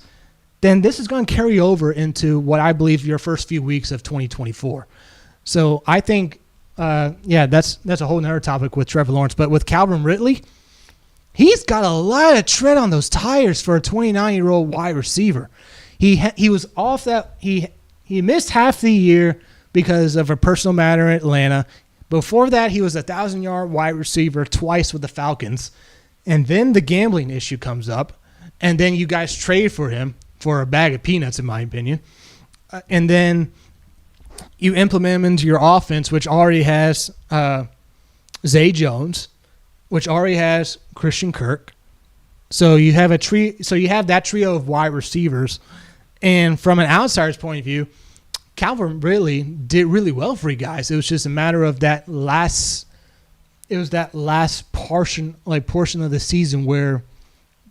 then this is going to carry over into what I believe your first few weeks of 2024. So I think, that's a whole nother topic with Trevor Lawrence. But with Calvin Ridley, he's got a lot of tread on those tires for a 29-year-old wide receiver. He was off that. He missed half the year because of a personal matter in Atlanta. Before that, he was a 1,000-yard wide receiver twice with the Falcons. And then the gambling issue comes up. And then you guys trade for him for a bag of peanuts, in my opinion. And then you implement him into your offense, which already has Zay Jones, which already has Christian Kirk. So you have that trio of wide receivers. And from an outsider's point of view, Calvin Ridley did really well for you guys. It was just a matter of that last portion of the season where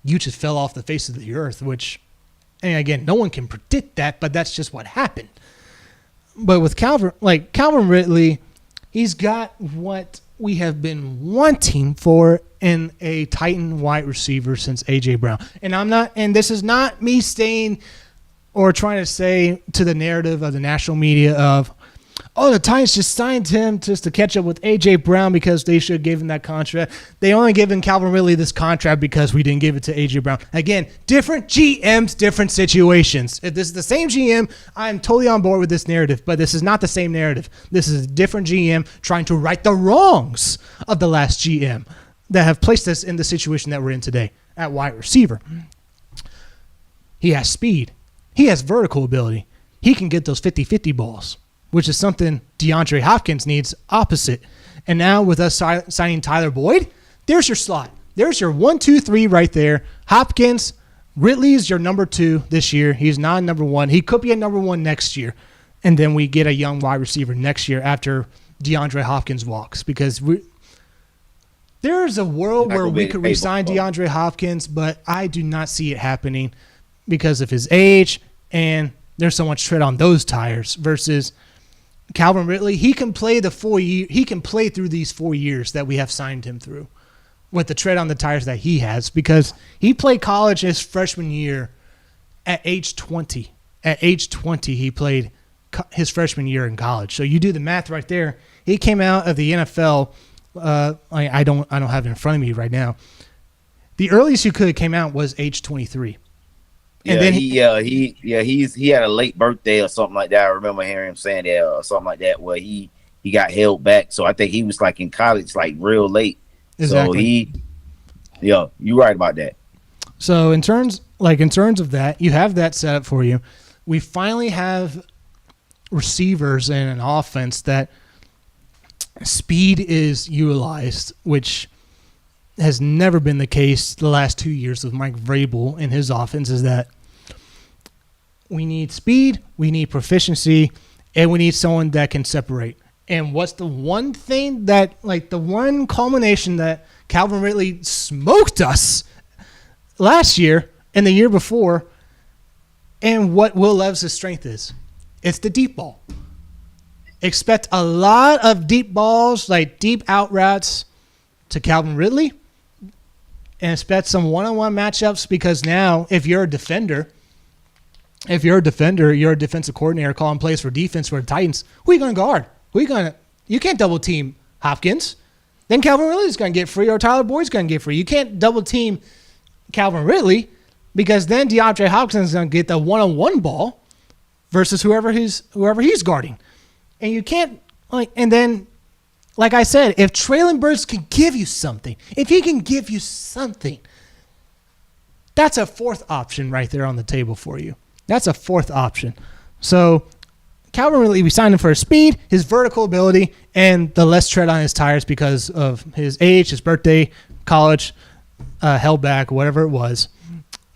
you just fell off the face of the earth, which, and again, no one can predict that, but that's just what happened. But with Calvin Ridley, he's got what we have been wanting for in a Titan wide receiver since A.J. Brown. And this is not me saying or trying to say to the narrative of the national media of, oh, the Titans just signed him just to catch up with A.J. Brown because they should give him that contract. They only given Calvin Ridley this contract because we didn't give it to A.J. Brown. Again, different GMs, different situations. If this is the same GM, I'm totally on board with this narrative, but this is not the same narrative. This is a different GM trying to right the wrongs of the last GM that have placed us in the situation that we're in today at wide receiver. He has speed. He has vertical ability. He can get those 50-50 balls, which is something DeAndre Hopkins needs opposite. And now with us signing Tyler Boyd, there's your slot. There's your 1, 2, 3 right there. Hopkins, Ridley is your number 2 this year. He's not number 1. He could be a number 1 next year. And then we get a young wide receiver next year after DeAndre Hopkins walks. Because there's a world where we could re-sign DeAndre Hopkins, but I do not see it happening because of his age, and there's so much tread on those tires versus Calvin Ridley, he can play the 4 year. He can play through these 4 years that we have signed him through, with the tread on the tires that he has, because he played college his freshman year at age 20. At age 20, he played his freshman year in college. So you do the math right there. He came out of the NFL. I don't have it in front of me right now. The earliest you could have came out was age 23. And then he had a late birthday or something like that. I remember hearing him saying that or something like that, where he got held back. So I think he was like in college, like real late. Exactly. So you're right about that. So in terms of that, you have that set up for you. We finally have receivers in an offense that speed is utilized, which has never been the case the last 2 years with Mike Vrabel and his offense. Is that we need speed, we need proficiency, and we need someone that can separate. And what's the one thing that, like, the one culmination that Calvin Ridley smoked us last year and the year before, and what Will Levis' strength is? It's the deep ball. Expect a lot of deep balls, like deep out routes to Calvin Ridley, and expect some one-on-one matchups, because now if you're a defender, you're a defensive coordinator calling plays for defense for the Titans, who are you going to guard? You can't double team Hopkins. Then Calvin Ridley's going to get free, or Tyler Boyd's going to get free. You can't double team Calvin Ridley, because then DeAndre Hopkins is going to get the one-on-one ball versus whoever he's guarding. And you can't, and then, like I said, if Treylon Burks can give you something, that's a fourth option right there on the table for you. That's a fourth option. So Calvin Ridley, we signed him for his speed, his vertical ability, and the less tread on his tires because of his age, his birthday, college, held back, whatever it was,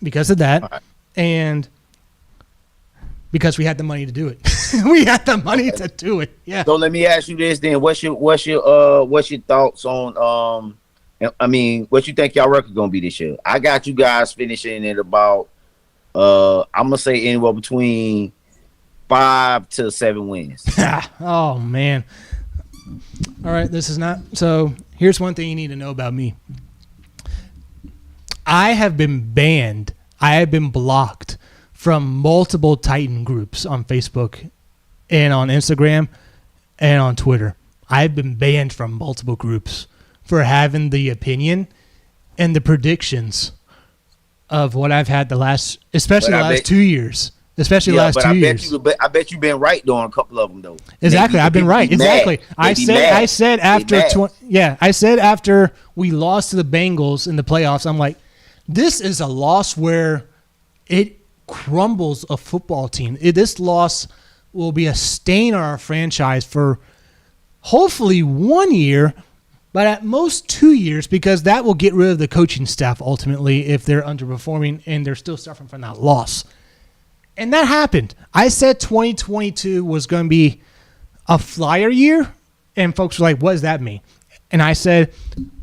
because of that. Right. And because we had the money to do it. We had the money to do it. Yeah. So let me ask you this then. What's your thoughts on what you think y'all record gonna be this year? I got you guys finishing at about I'm gonna say anywhere between 5 to 7 wins. Oh man. All right, this is not so here's one thing you need to know about me. I have been banned. I have been blocked from multiple Titan groups on Facebook and on Instagram and on Twitter. I've been banned from multiple groups for having the opinion and the predictions of what I've had especially the last 2 years. Especially the last 2 years. I bet you've been right on a couple of them though. Exactly, I've been right. Exactly. I said after we lost to the Bengals in the playoffs, I'm like, this is a loss where it crumbles a football team. This loss will be a stain on our franchise for hopefully 1 year, but at most 2 years, because that will get rid of the coaching staff ultimately if they're underperforming and they're still suffering from that loss. And that happened. I said 2022 was going to be a flyer year, and folks were like, what does that mean? And I said,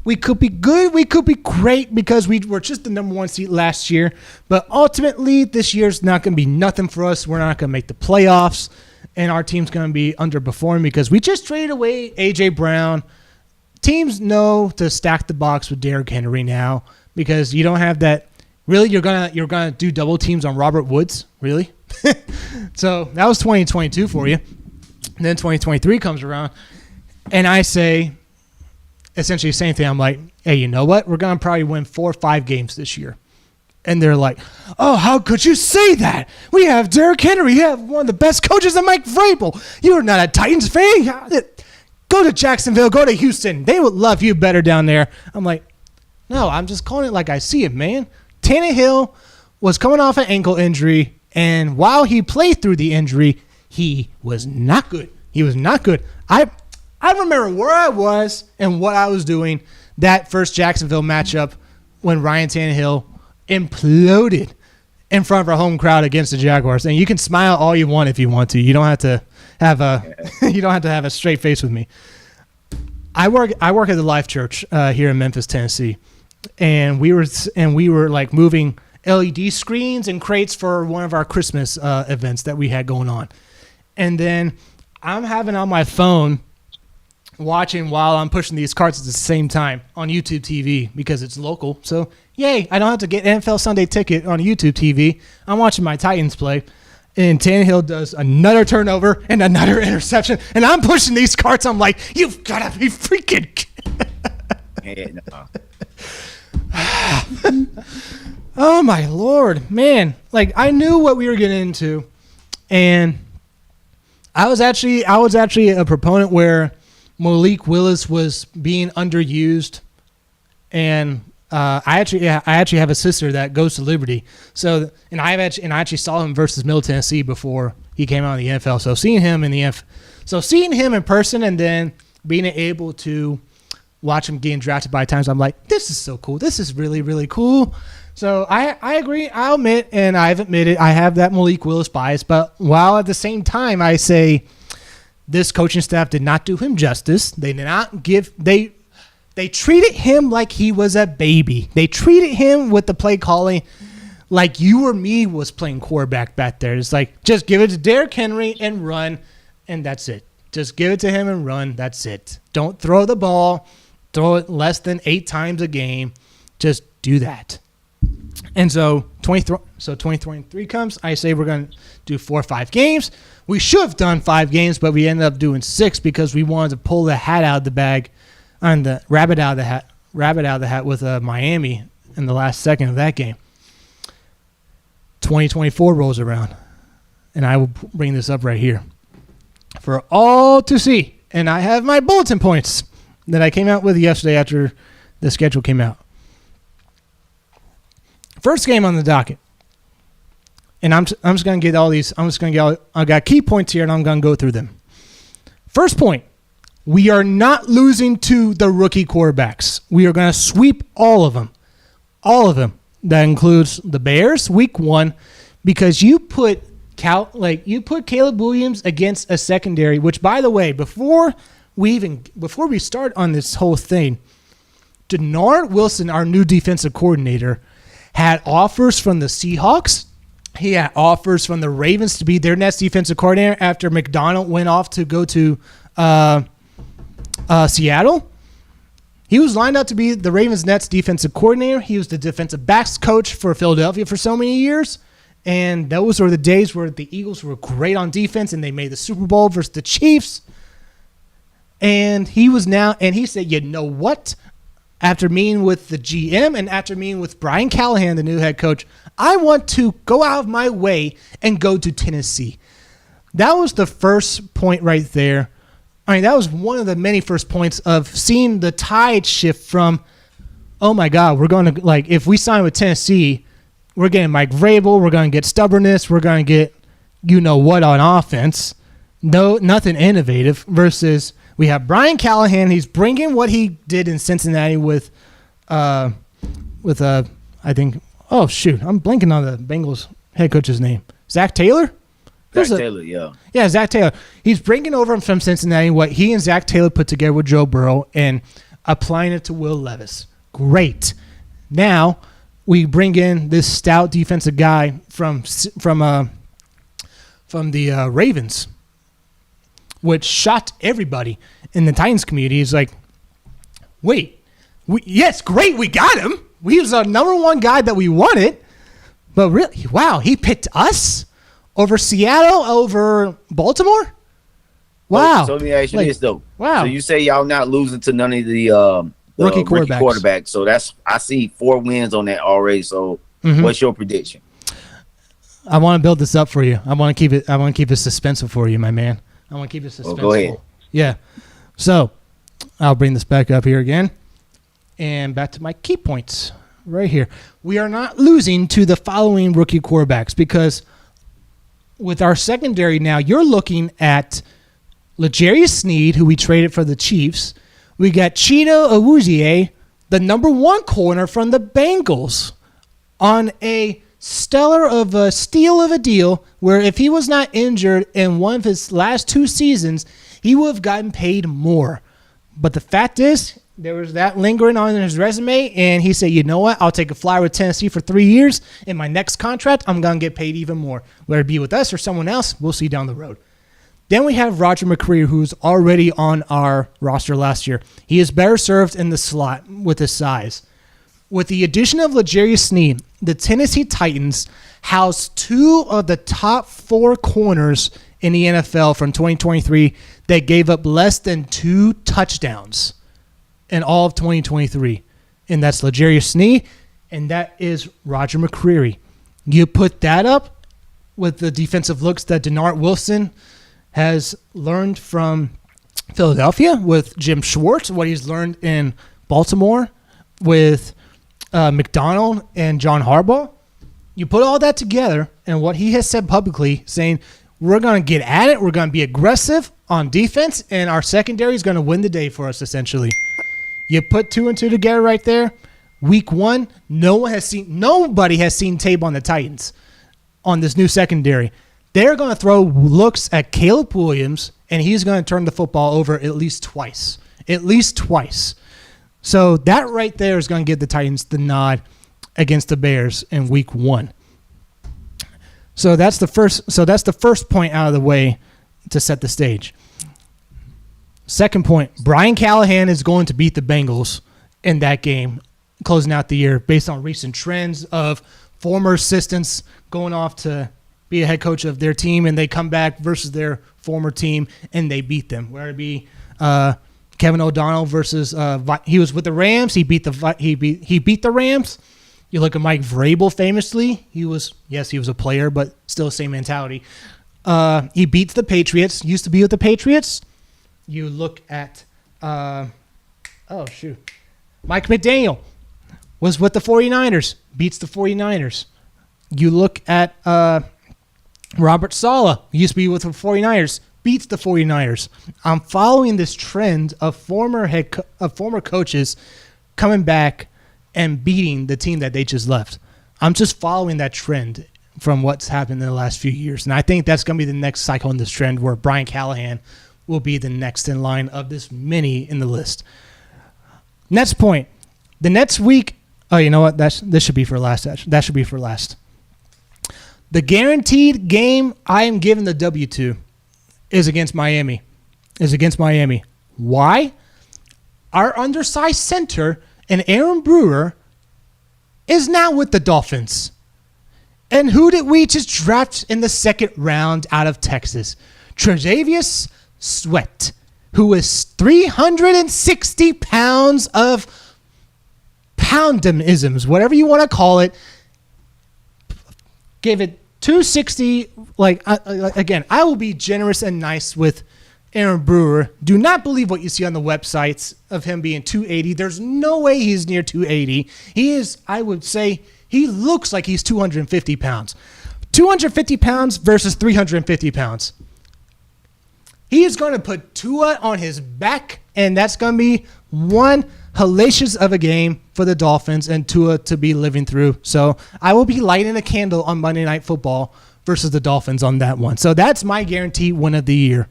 we could be good, we could be great, because we were just the number 1 seed last year. But ultimately, this year's not going to be nothing for us. We're not going to make the playoffs, and our team's going to be underperforming because we just traded away A.J. Brown. Teams know to stack the box with Derrick Henry now, because you don't have that. Really, you're gonna do double teams on Robert Woods? Really? So that was 2022 for you. And then 2023 comes around, and I say essentially the same thing. I'm like, hey, you know what? We're going to probably win 4 or 5 games this year. And they're like, oh, how could you say that? We have Derrick Henry. You have one of the best coaches in Mike Vrabel. You're not a Titans fan. Go to Jacksonville. Go to Houston. They would love you better down there. I'm like, no, I'm just calling it like I see it, man. Tannehill was coming off an ankle injury, and while he played through the injury, he was not good. He was not good. I remember where I was and what I was doing that first Jacksonville matchup when Ryan Tannehill imploded in front of our home crowd against the Jaguars. And you can smile all you want if you want to. You don't have to have a straight face with me. I work at the Life Church here in Memphis, Tennessee, and we were like moving LED screens and crates for one of our Christmas events that we had going on. And then I'm having on my phone watching while I'm pushing these carts at the same time on YouTube TV because it's local. So, yay, I don't have to get NFL Sunday Ticket on YouTube TV. I'm watching my Titans play. And Tannehill does another turnover and another interception. And I'm pushing these carts. I'm like, you've got to be freaking. Oh, my Lord. Man, like, I knew what we were getting into. And I was actually a proponent where Malik Willis was being underused. And I actually have a sister that goes to Liberty. So, and I actually saw him versus Middle Tennessee before he came out of the NFL. So seeing him in person and then being able to watch him getting drafted by times, I'm like, this is so cool. This is really, really cool. So I agree. I'll admit, and I've admitted, I have that Malik Willis bias. But while at the same time, I say this coaching staff did not do him justice. They did not give They treated him like he was a baby. They treated him with the play calling like you or me was playing quarterback back there. It's like, just give it to Derrick Henry and run, and that's it. Just give it to him and run. That's it. Don't throw the ball. Throw it less than 8 times a game. Just do that. And so 2023 comes. I say we're going to do 4 or 5 games. We should have done 5 games, but we ended up doing 6 because we wanted to pull the hat out of the bag. On the rabbit out of the hat with Miami in the last second of that game. 2024 rolls around, and I will bring this up right here for all to see. And I have my bulletin points that I came out with yesterday after the schedule came out. First game on the docket, and I'm just going to get all these. I got key points here, and I'm going to go through them. First point. We are not losing to the rookie quarterbacks. We are going to sweep all of them. All of them. That includes the Bears, week 1, because you put Caleb Williams against a secondary, which, by the way, before we start on this whole thing, Denard Wilson, our new defensive coordinator, had offers from the Seahawks. He had offers from the Ravens to be their next defensive coordinator after McDonald went off to go to Seattle. He was lined up to be the Ravens' next defensive coordinator. He was the defensive backs coach for Philadelphia for so many years. And those were the days where the Eagles were great on defense and they made the Super Bowl versus the Chiefs. And he said, you know what? After meeting with the GM and after meeting with Brian Callahan, the new head coach, I want to go out of my way and go to Tennessee. That was the first point right there. I mean, that was one of the many first points of seeing the tide shift from, oh, my God, we're going to, like, if we sign with Tennessee, we're getting Mike Vrabel, we're going to get stubbornness, we're going to get you-know-what on offense. No, nothing innovative versus we have Brian Callahan. He's bringing what he did in Cincinnati with I think, oh, shoot, I'm blanking on the Bengals head coach's name. Zach Taylor? Taylor, yeah. Yeah, Zach Taylor. He's bringing over from Cincinnati what he and Zach Taylor put together with Joe Burrow and applying it to Will Levis. Great. Now we bring in this stout defensive guy from the Ravens, which shocked everybody in the Titans community. He's like, wait, yes, great, we got him. He was our number 1 guy that we wanted, but really, wow, he picked us? Over Seattle, over Baltimore? Wow. So let me ask you this, though. Wow. So you say y'all not losing to none of the rookie quarterbacks. So I see 4 wins on that already. So what's your prediction? I want to build this up for you. I want to keep it suspenseful for you, my man. I want to keep it suspenseful. Go ahead. Yeah. So I'll bring this back up here again. And back to my key points right here. We are not losing to the following rookie quarterbacks because with our secondary now, you're looking at L'Jarius Sneed, who we traded for the Chiefs. We got Cheeto Awuzie, the number 1 corner from the Bengals, on a steal of a deal where if he was not injured in one of his last 2 seasons, he would have gotten paid more. But the fact is, there was that lingering on his resume, and he said, you know what, I'll take a flyer with Tennessee for 3 years. In my next contract, I'm going to get paid even more. Whether it be with us or someone else, we'll see down the road. Then we have Roger McCreary, who's already on our roster last year. He is better served in the slot with his size. With the addition of L'Jarius Sneed, the Tennessee Titans house 2 of the top 4 corners in the NFL from 2023 that gave up less than 2 touchdowns in all of 2023. And that's L'Jarius Sneed, and that is Roger McCreary. You put that up with the defensive looks that Denard Wilson has learned from Philadelphia with Jim Schwartz, what he's learned in Baltimore with McDonald and John Harbaugh. You put all that together and what he has said publicly, saying we're going to get at it, we're going to be aggressive on defense, and our secondary is going to win the day for us, essentially. You put 2 and 2 together right there. Week 1, nobody has seen tape on the Titans on this new secondary. They're going to throw looks at Caleb Williams, and he's going to turn the football over at least twice. At least twice. So that right there is going to give the Titans the nod against the Bears in Week 1. So that's the first point out of the way to set the stage. Second point, Brian Callahan is going to beat the Bengals in that game, closing out the year, based on recent trends of former assistants going off to be a head coach of their team, and they come back versus their former team, and they beat them. Whether it be Kevin O'Donnell versus he was with the Rams, he beat the Rams. You look at Mike Vrabel famously. He was a player, but still the same mentality. He beats the Patriots, used to be with the Patriots. You look at Mike McDaniel was with the 49ers, beats the 49ers. You look at Robert Saleh, used to be with the 49ers, beats the 49ers. I'm following this trend of former coaches coming back and beating the team that they just left. I'm just following that trend from what's happened in the last few years. And I think that's going to be the next cycle in this trend, where Brian Callahan will be the next in line of this many in the list. Next point. The next week, you know what? This should be for last. That should be for last. The guaranteed game I am giving the W to is against Miami. Why? Our undersized center and Aaron Brewer is now with the Dolphins. And who did we just draft in the second round out of Texas? Tre'Davious Sweat, who is 360 pounds of poundemisms, whatever you want to call it. Gave it 260. Again, I will be generous and nice with Aaron Brewer. Do not believe what you see on the websites of him being 280. There's no way he's near 280. He is, I would say, he looks like he's 250 pounds. 250 pounds versus 350 pounds. He is going to put Tua on his back, and that's going to be one hellacious of a game for the Dolphins and Tua to be living through. So I will be lighting a candle on Monday Night Football versus the Dolphins on that one. So that's my guaranteed win of the year.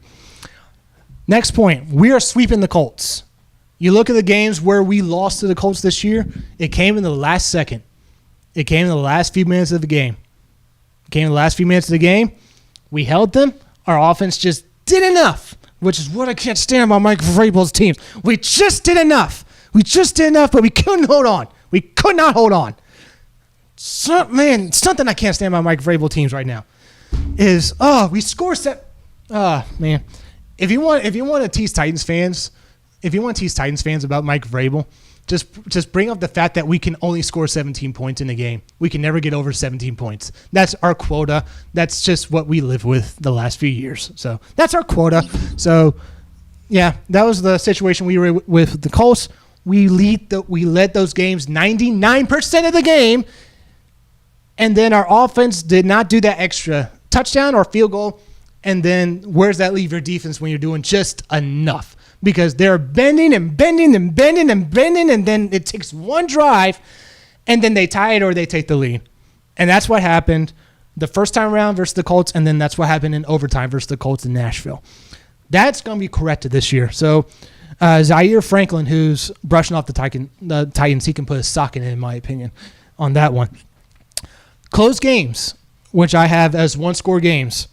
Next point, we are sweeping the Colts. You look at the games where we lost to the Colts this year, it came in the last second. It came in the last few minutes of the game. We held them. Our offense just did enough, which is what I can't stand about Mike Vrabel's teams. We just did enough, but we couldn't hold on. We could not hold on. Something I can't stand about Mike Vrabel teams right now is, we score set. Man. If you want to tease Titans fans about Mike Vrabel, just bring up the fact that we can only score 17 points in a game. We can never get over 17 points. That's our quota. That's just what we live with the last few years. So that's our quota. So yeah, that was the situation we were with the Colts. We led those games 99% of the game, and then our offense did not do that extra touchdown or field goal. And then where's that leave your defense when you're doing just enough? Because they're bending, and then it takes one drive, and then they tie it or they take the lead. And that's what happened the first time around versus the Colts, and then that's what happened in overtime versus the Colts in Nashville. That's going to be corrected this year. So Zaire Franklin, who's brushing off the Titans, he can put a sock in my opinion, on that one. Close games, which I have as one-score games.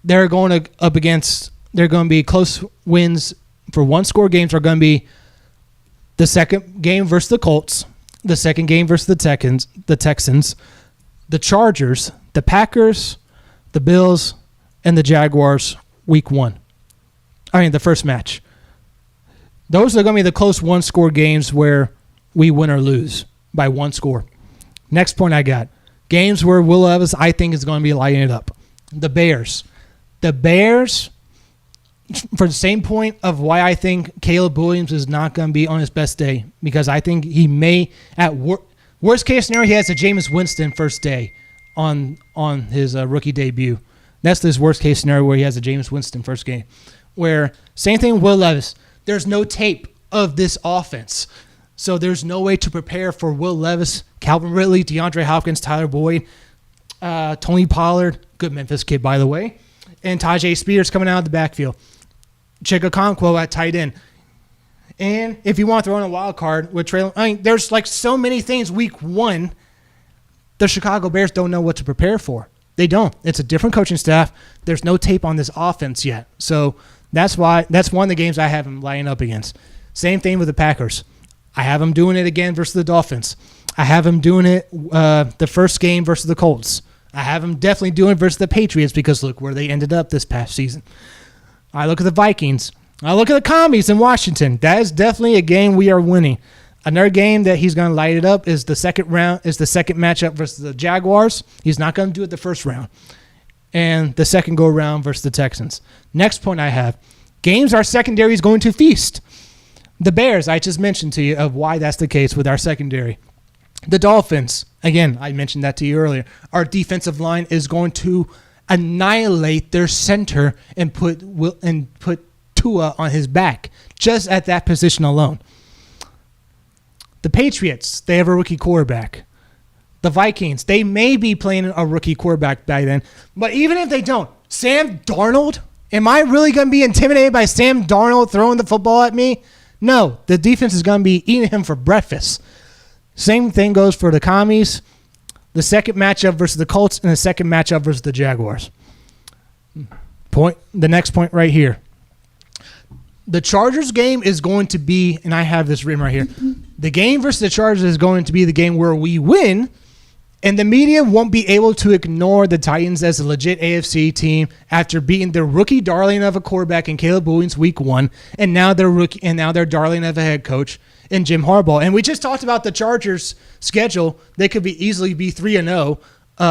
they're going to up against. They're going to be close wins for one-score games. Are going to be the second game versus the Colts, the second game versus the Texans, the Chargers, the Packers, the Bills, and the Jaguars. Week 1. The first match. Those are going to be the close one-score games where we win or lose by one score. Next point I got. Games where Will Levis, I think, is going to be lighting it up. The Bears. The Bears, for the same point of why I think Caleb Williams is not going to be on his best day, because I think he may, at worst case scenario, he has a Jameis Winston first day on his rookie debut. That's his worst case scenario, where he has a Jameis Winston first game. Where, same thing with Will Levis. There's no tape of this offense. So there's no way to prepare for Will Levis, Calvin Ridley, DeAndre Hopkins, Tyler Boyd, Tony Pollard, good Memphis kid, by the way, and Tajay Spears coming out of the backfield. Chika Okonkwo at tight end. And if you want to throw in a wild card with Traylon, there's like so many things week 1 the Chicago Bears don't know what to prepare for. They don't. It's a different coaching staff. There's no tape on this offense yet. So that's one of the games I have them lining up against. Same thing with the Packers. I have them doing it again versus the Dolphins. I have them doing it the first game versus the Colts. I have them definitely doing it versus the Patriots, because look where they ended up this past season. I look at the Vikings. I look at the Commies in Washington. That is definitely a game we are winning. Another game that he's going to light it up is the second matchup versus the Jaguars. He's not going to do it the first round. And the second go-around versus the Texans. Next point I have, games our secondary is going to feast. The Bears, I just mentioned to you of why that's the case with our secondary. The Dolphins, again, I mentioned that to you earlier. Our defensive line is going to annihilate their center and put Tua on his back, just at that position alone. The Patriots, they have a rookie quarterback. The Vikings, they may be playing a rookie quarterback by then. But even if they don't, Sam Darnold, am I really going to be intimidated by Sam Darnold throwing the football at me? No, the defense is going to be eating him for breakfast. Same thing goes for the Commies, the second matchup versus the Colts, and the second matchup versus the Jaguars. The next point right here. The Chargers game is going to be, and I have this written right here, the game versus the Chargers is going to be the game where we win, and the media won't be able to ignore the Titans as a legit AFC team after beating their rookie darling of a quarterback in Caleb Williams week 1, and now their darling of a head coach in Jim Harbaugh. And we just talked about the Chargers' schedule. They could easily be 3-0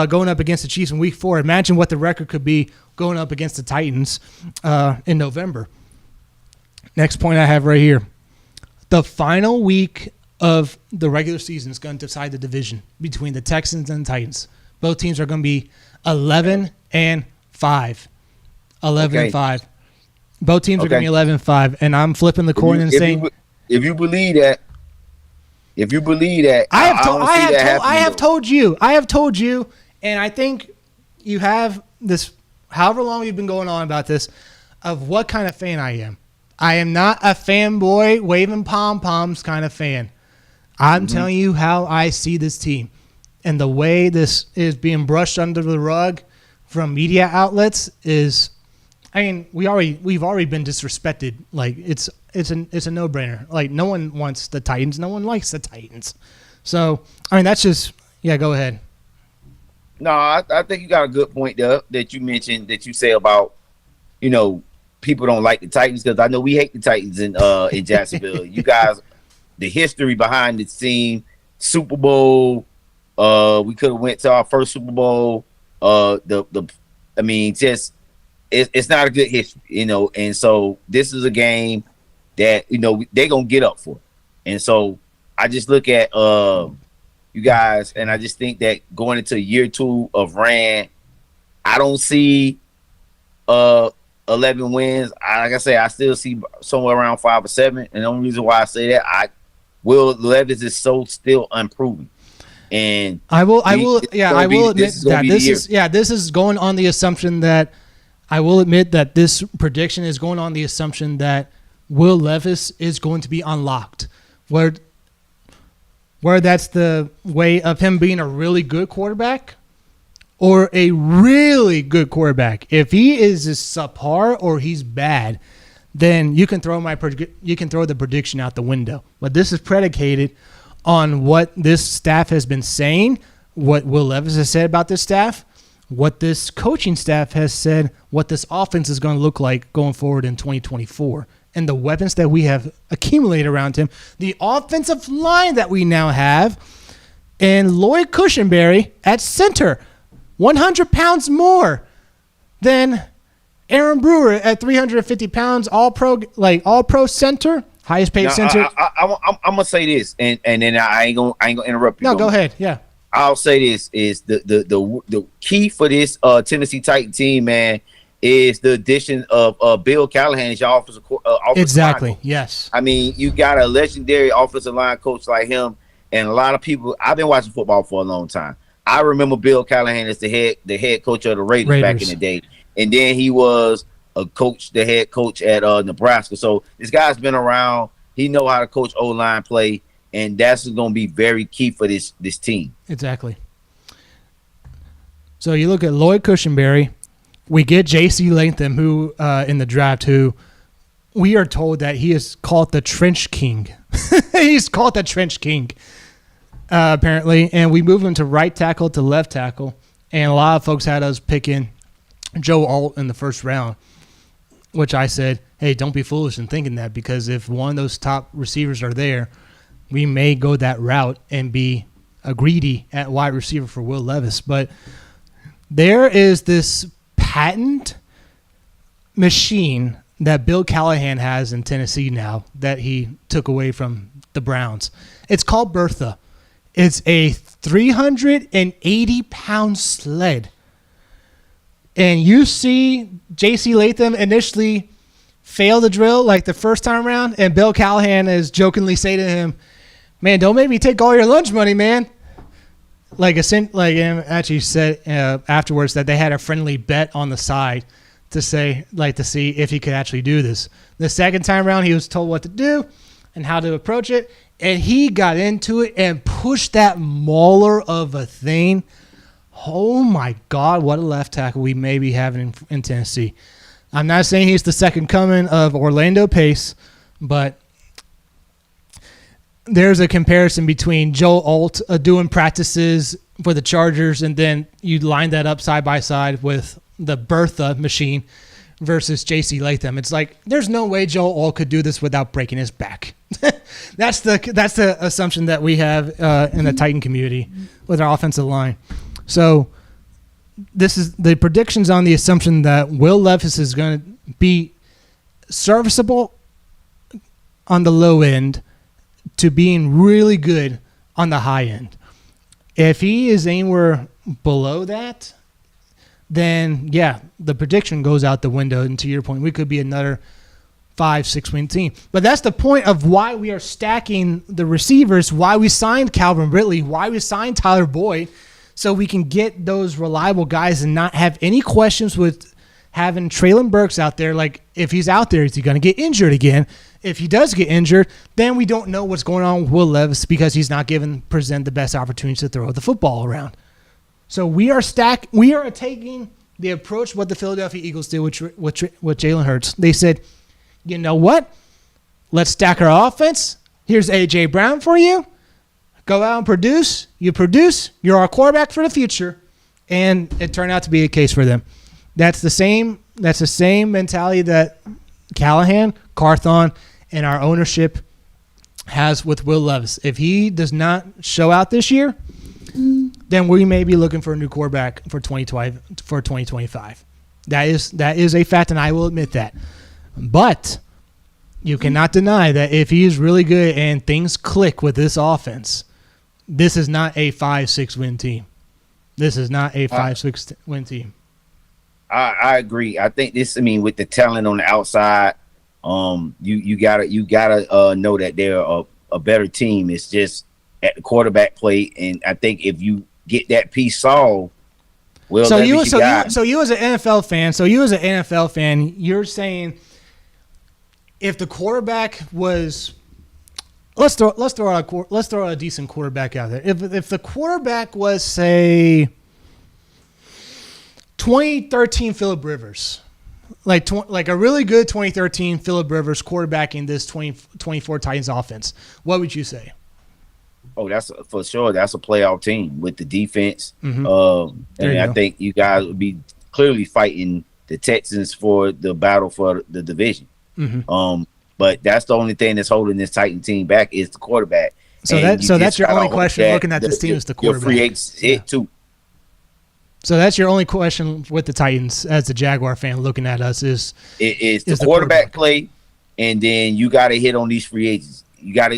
going up against the Chiefs in week 4. Imagine what the record could be going up against the Titans in November. Next point I have right here. The final week of the regular season is going to decide the division between the Texans and the Titans. Both teams are going to be 11-5. 11-5. Both teams are going to be 11-5, and I'm flipping the coin and saying, if you believe that, I have told you, and I think you have this. However long we've been going on about this, of what kind of fan I am. I am not a fanboy waving pom-poms kind of fan. I'm telling you how I see this team. And the way this is being brushed under the rug from media outlets is, we've already been disrespected. Like it's a no-brainer. Like no one wants the Titans. No one likes the Titans. So, that's just, go ahead. No, I think you got a good point there that you mentioned, that you say about, people don't like the Titans, because I know we hate the Titans in Jacksonville. You guys, the history behind the team, Super Bowl, we could have went to our first Super Bowl. It's not a good history, and so this is a game that, they're going to get up for. And so I just look at you guys, and I just think that going into year 2 of Rand, I don't see 11 wins. Like I say, I still see somewhere around 5 or 7. And the only reason why I say that, Will Levis is so still unproven. And I will admit that this is going on the assumption that this prediction is going on the assumption that Will Levis is going to be unlocked. Where that's the way of him being a really good quarterback, or a really good quarterback. If he is just subpar or he's bad, then you can throw the prediction out the window. But this is predicated on what this staff has been saying, what Will Levis has said about this staff, what this coaching staff has said, what this offense is going to look like going forward in 2024, and the weapons that we have accumulated around him, the offensive line that we now have, and Lloyd Cushenberry at center, 100 pounds more than Aaron Brewer at 350 pounds, all pro center, highest paid center. I'm gonna say this, and then I ain't gonna interrupt you. No, go ahead. Yeah. I'll say this is the key for this Tennessee Titan team, man, is the addition of Bill Callahan as your offensive exactly. line coach. Yes. I mean, you got a legendary offensive line coach like him, and a lot of people. I've been watching football for a long time. I remember Bill Callahan as the head coach of the Raiders back in the day, and then he was the head coach at Nebraska. So this guy's been around. He know how to coach O-line play. And that's going to be very key for this team. Exactly. So you look at Lloyd Cushenberry. We get J.C. Latham, who in the draft, who we are told that he is called the Trench King. He's called the Trench King, apparently. And we move him to right tackle to left tackle. And a lot of folks had us picking Joe Alt in the first round, which I said, hey, don't be foolish in thinking that, because if one of those top receivers are there, we may go that route and be a greedy at wide receiver for Will Levis. But there is this patent machine that Bill Callahan has in Tennessee now that he took away from the Browns. It's called Bertha. It's a 380-pound sled. And you see J.C. Latham initially fail the drill like the first time around, and Bill Callahan is jokingly say to him, man, don't make me take all your lunch money, man. Actually said afterwards that they had a friendly bet on the side to see if he could actually do this. The second time around, he was told what to do and how to approach it, and he got into it and pushed that mauler of a thing. Oh, my God, what a left tackle we may be having in Tennessee. I'm not saying he's the second coming of Orlando Pace, but there's a comparison between Joe Alt doing practices for the Chargers, and then you line that up side by side with the Bertha machine versus J.C. Latham. It's like there's no way Joe Alt could do this without breaking his back. That's the assumption that we have in the Titan community with our offensive line. So this is the predictions on the assumption that Will Levis is going to be serviceable on the low end to being really good on the high end. If he is anywhere below that, then, yeah, the prediction goes out the window. And to your point, we could be another 5-6 win team. But that's the point of why we are stacking the receivers, why we signed Calvin Ridley, why we signed Tyler Boyd, so we can get those reliable guys and not have any questions with having Treylon Burks out there. Like, if he's out there, is he going to get injured again? If he does get injured, then we don't know what's going on with Will Levis because he's not present the best opportunities to throw the football around. So we are taking the approach what the Philadelphia Eagles did with Jalen Hurts. They said, you know what? Let's stack our offense. Here's A.J. Brown for you. Go out and produce. You produce. You're our quarterback for the future. And it turned out to be a case for them. That's the same mentality that Callahan, Carthon, and our ownership has with Will Levis. If he does not show out this year, then we may be looking for a new quarterback for 2025. That is a fact, and I will admit that. But you cannot deny that if he is really good and things click with this offense, this is not a 5-6 win team. This is not a 5-6 win team. I agree. I think with the talent on the outside, you gotta know that they're a better team. It's just at the quarterback play, and I think if you get that piece solved, well, so you as an NFL fan, you're saying if the quarterback was, let's throw a decent quarterback out there. If the quarterback was, say, 2013 Phillip Rivers. Like a really good 2013 Phillip Rivers quarterbacking this 2024 Titans offense. What would you say? Oh, that's for sure. That's a playoff team with the defense. Mm-hmm. And I think you guys would be clearly fighting the Texans for the battle for the division. Mm-hmm. But that's the only thing that's holding this Titan team back is the quarterback. So that's your only question looking at this team is the quarterback. Your free agents hit too. So that's your only question with the Titans as a Jaguar fan looking at us is the quarterback play, and then you got to hit on these free agents. You got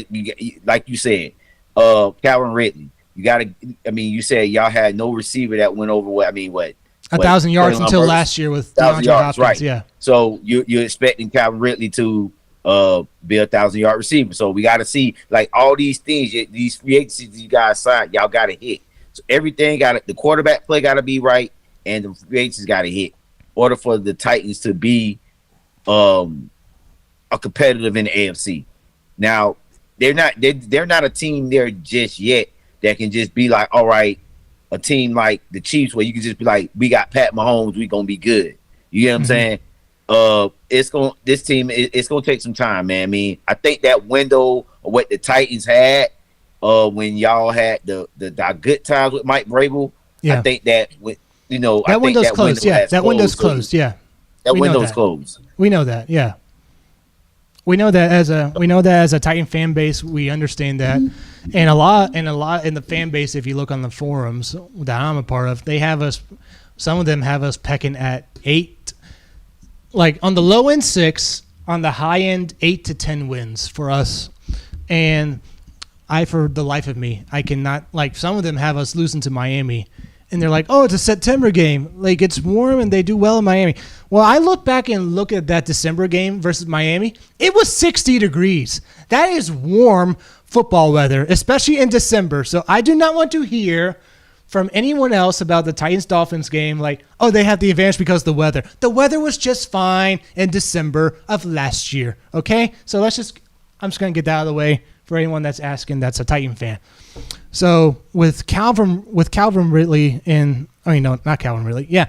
like you said, Calvin Ridley. You said y'all had no receiver that went over 1,000 yards until last year with DeAndre Hopkins, right? Yeah. So you're expecting Calvin Ridley to be a 1,000-yard receiver. So we got to see like all these things, these free agencies you guys signed, y'all got to hit. So everything the quarterback play got to be right, and the free agents got to hit in order for the Titans to be a competitive in the AFC. Now they're not a team there just yet that can just be like, all right, a team like the Chiefs where you can just be like, we got Pat Mahomes, we gonna be good. You get what I'm saying? It's gonna take some time, man. I mean, I think that window of what the Titans had when y'all had the good times with Mike Vrabel, I think that that window's closed. Yeah, that window's closed. Yeah, that window's closed. We know that. Yeah, we know that as a Titan fan base, we understand that, and a lot in the fan base. If you look on the forums that I'm a part of, they have us. Some of them have us pecking at 8, like on the low end 6, on the high end 8 to 10 wins for us, and for the life of me, I cannot, like, some of them have us losing to Miami, and they're like, oh, it's a September game. Like, it's warm, and they do well in Miami. Well, I look back and look at that December game versus Miami. It was 60 degrees. That is warm football weather, especially in December. So I do not want to hear from anyone else about the Titans-Dolphins game like, oh, they have the advantage because of the weather. The weather was just fine in December of last year, okay? So I'm just going to get that out of the way for anyone that's asking that's a Titan fan. So with Calvin Ridley not Calvin Ridley. Yeah.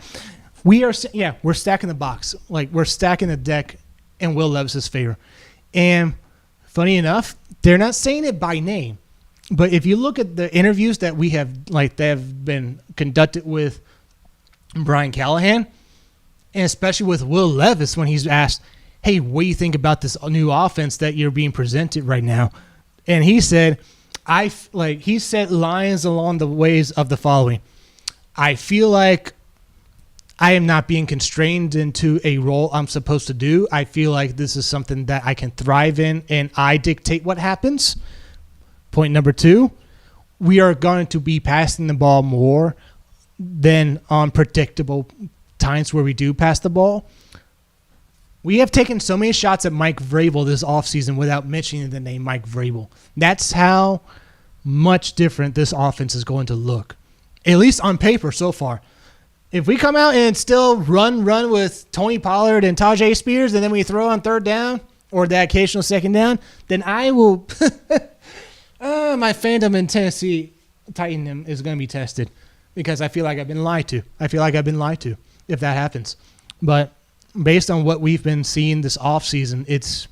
We're stacking the box. Like, we're stacking the deck in Will Levis's favor. And funny enough, they're not saying it by name. But if you look at the interviews that we have, like, they have been conducted with Brian Callahan, and especially with Will Levis when he's asked, hey, what do you think about this new offense that you're being presented right now? And he said, he said lines along the ways of the following. I feel like I am not being constrained into a role I'm supposed to do. I feel like this is something that I can thrive in, and I dictate what happens. Point number 2, we are going to be passing the ball more than on predictable times where we do pass the ball. We have taken so many shots at Mike Vrabel this offseason without mentioning the name Mike Vrabel. That's how much different this offense is going to look, at least on paper so far. If we come out and still run with Tony Pollard and Tajay Spears, and then we throw on third down or the occasional second down, then I will my fandom in Tennessee Titan is going to be tested because I feel like I've been lied to. If that happens. But based on what we've been seeing this offseason, it's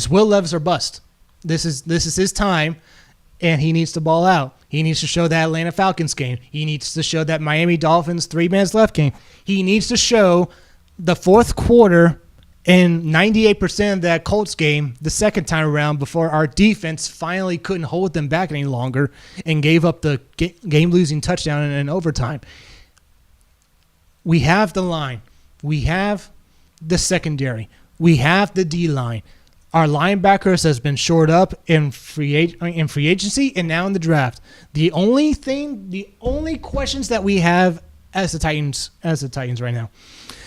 Will Levis or bust. This is his time, and he needs to ball out. He needs to show that Atlanta Falcons game. He needs to show that Miami Dolphins 3 minutes left game. He needs to show the fourth quarter and 98% of that Colts game the second time around before our defense finally couldn't hold them back any longer and gave up the game-losing touchdown in overtime. We have the line. We have the secondary. We have the D-line. Our linebackers has been shored up in free agency and now in the draft. The only questions that we have as the Titans right now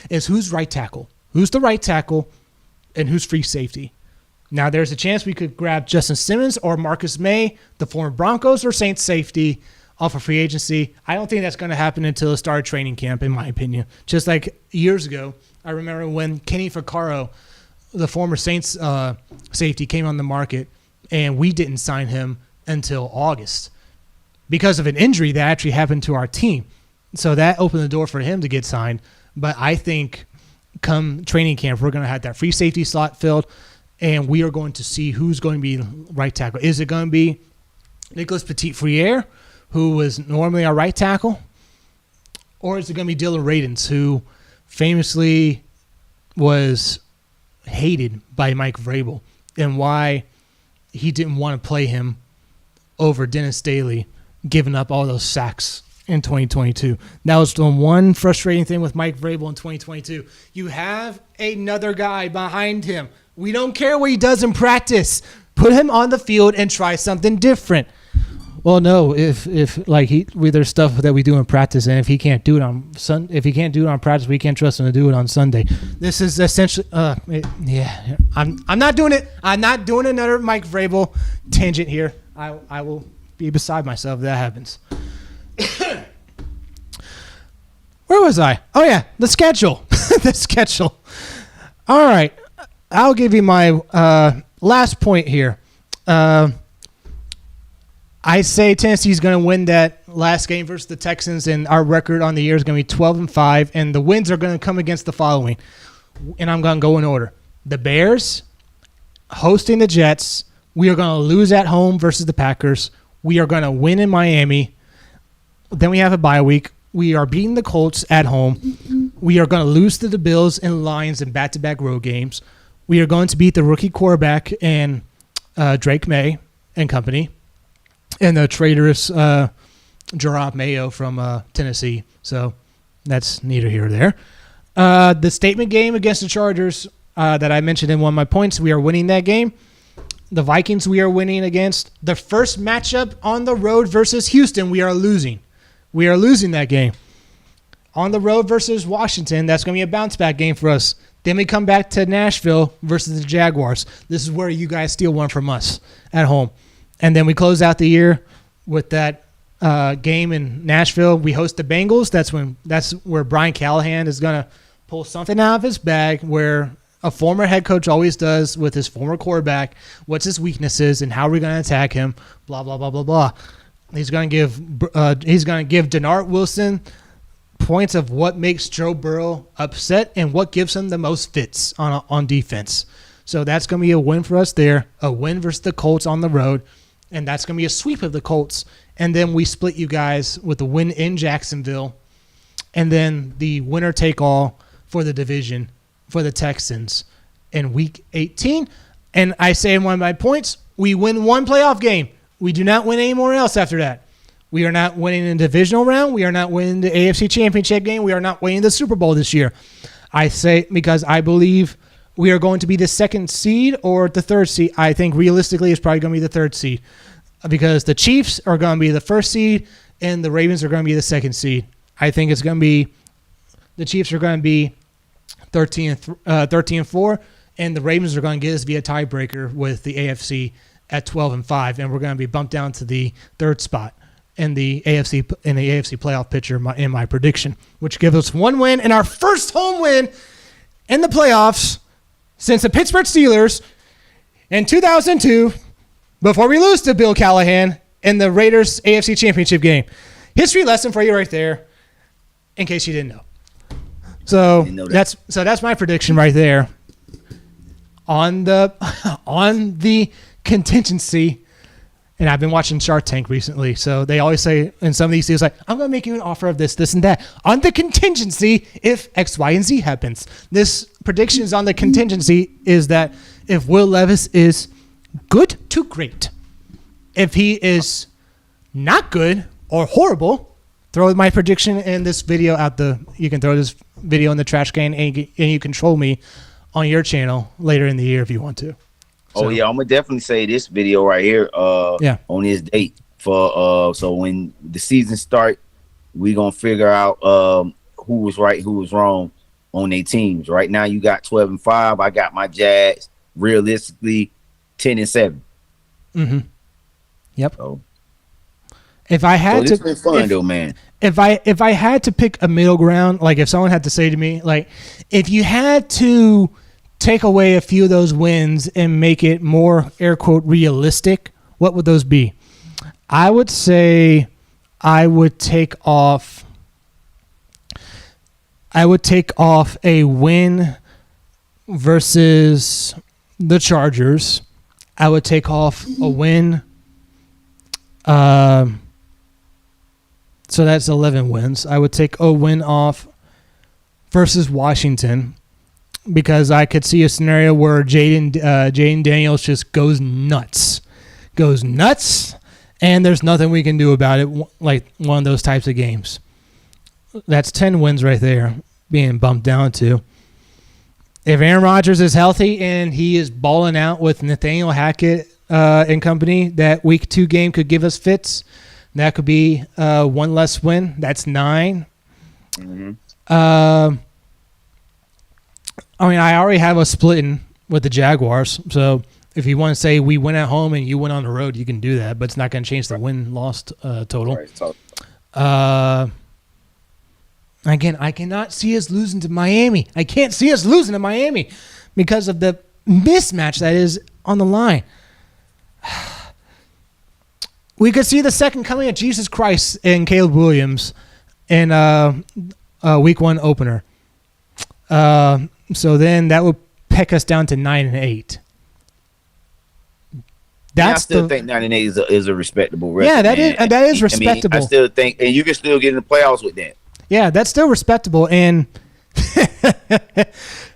is who's right tackle. Who's the right tackle and who's free safety? Now, there's a chance we could grab Justin Simmons or Marcus May, the former Broncos or Saints safety, off of free agency. I don't think that's going to happen until the start of training camp, in my opinion. Just like years ago, I remember when Kenny Vaccaro, the former Saints safety, came on the market, and we didn't sign him until August because of an injury that actually happened to our team. So that opened the door for him to get signed. But I think come training camp, we're going to have that free safety slot filled, and we are going to see who's going to be right tackle. Is it going to be Nicholas Petit-Friere, who was normally our right tackle? Or is it going to be Dylan Radins, who famously was hated by Mike Vrabel, and why he didn't want to play him over Dennis Daly, giving up all those sacks in 2022. That was the one frustrating thing with Mike Vrabel in 2022. You have another guy behind him. We don't care what he does in practice. Put him on the field and try something different. Well, no, if there's stuff that we do in practice, and if he can't do it on practice, we can't trust him to do it on Sunday. This is essentially, I'm not doing it. I'm not doing another Mike Vrabel tangent here. I will be beside myself if that happens. Where was I? Oh yeah, the schedule. The schedule. All right, I'll give you my last point here. I say Tennessee's going to win that last game versus the Texans, and our record on the year is going to be 12-5, and the wins are going to come against the following. And I'm going to go in order. The Bears, hosting the Jets. We are going to lose at home versus the Packers. We are going to win in Miami. Then we have a bye week. We are beating the Colts at home. We are going to lose to the Bills and Lions in back-to-back road games. We are going to beat the rookie quarterback and Drake May and company, and the traitorous Gerard Mayo from Tennessee. So that's neither here nor there. The statement game against the Chargers that I mentioned in one of my points, we are winning that game. The Vikings we are winning against. The first matchup on the road versus Houston, we are losing. We are losing that game. On the road versus Washington, that's going to be a bounce-back game for us. Then we come back to Nashville versus the Jaguars. This is where you guys steal one from us at home. And then we close out the year with that game in Nashville. We host the Bengals. That's where Brian Callahan is going to pull something out of his bag, where a former head coach always does with his former quarterback. What's his weaknesses and how we're going to attack him? Blah blah blah blah blah. He's going to give Denard Wilson points of what makes Joe Burrow upset and what gives him the most fits on defense. So that's going to be a win for us there. A win versus the Colts on the road. And that's going to be a sweep of the Colts. And then we split you guys with a win in Jacksonville. And then the winner take all for the division for the Texans in Week 18. And I say in one of my points, we win one playoff game. We do not win any more else after that. We are not winning in the divisional round. We are not winning the AFC Championship game. We are not winning the Super Bowl this year. I say because I believe we are going to be the second seed or the third seed. I think realistically it's probably going to be the third seed because the Chiefs are going to be the first seed and the Ravens are going to be the second seed. I think it's going to be the Chiefs are going to be 13-4, and the Ravens are going to get us via tiebreaker with the AFC at 12-5, and we're going to be bumped down to the third spot in the AFC playoff picture in my prediction, which gives us one win and our first home win in the playoffs since the Pittsburgh Steelers in 2002, before we lose to Bill Callahan in the Raiders AFC Championship game. History lesson for you right there, in case you didn't know. So that's my prediction right there on the contingency. And I've been watching Shark Tank recently, so they always say in some of these deals, like, I'm going to make you an offer of this, this, and that. On the contingency, if X, Y, and Z happens. This prediction is on the contingency is that if Will Levis is good to great, if he is not good or horrible, throw my prediction in this video you can throw this video in the trash can, and you can troll me on your channel later in the year if you want to. So. Oh yeah, I'm gonna definitely say this video right here on this date for so when the season start, we gonna figure out who was right, who was wrong on their teams. Right now you got 12-5. I got my Jags realistically 10-7. Mm-hmm. Yep. So if I had this been fun though, man. If I had to pick a middle ground, like if someone had to say to me, like, if you had to take away a few of those wins and make it more, air quote, realistic, what would those be? I would say I would take off I would take off a win versus the Chargers. I would take off a win. So that's 11 wins. I would take a win off versus Washington because I could see a scenario where Jaden Daniels just goes nuts, and there's nothing we can do about it, like one of those types of games. That's 10 wins right there being bumped down to. If Aaron Rodgers is healthy and he is balling out with Nathaniel Hackett and company, that week 2 game could give us fits. That could be one less win. That's 9. Mm-hmm. I already have a splitting with the Jaguars. So if you want to say we win at home and you win on the road, you can do that. But it's not going to change the win-loss total. Right, so. Again, I cannot see us losing to Miami. I can't see us losing to Miami because of the mismatch that is on the line. We could see the second coming of Jesus Christ in Caleb Williams in week 1 opener. So then that would peck us down to 9-8. I still think 9-8 is a respectable record. Yeah, that is respectable. I still think, and you can still get in the playoffs with that. Yeah, that's still respectable, and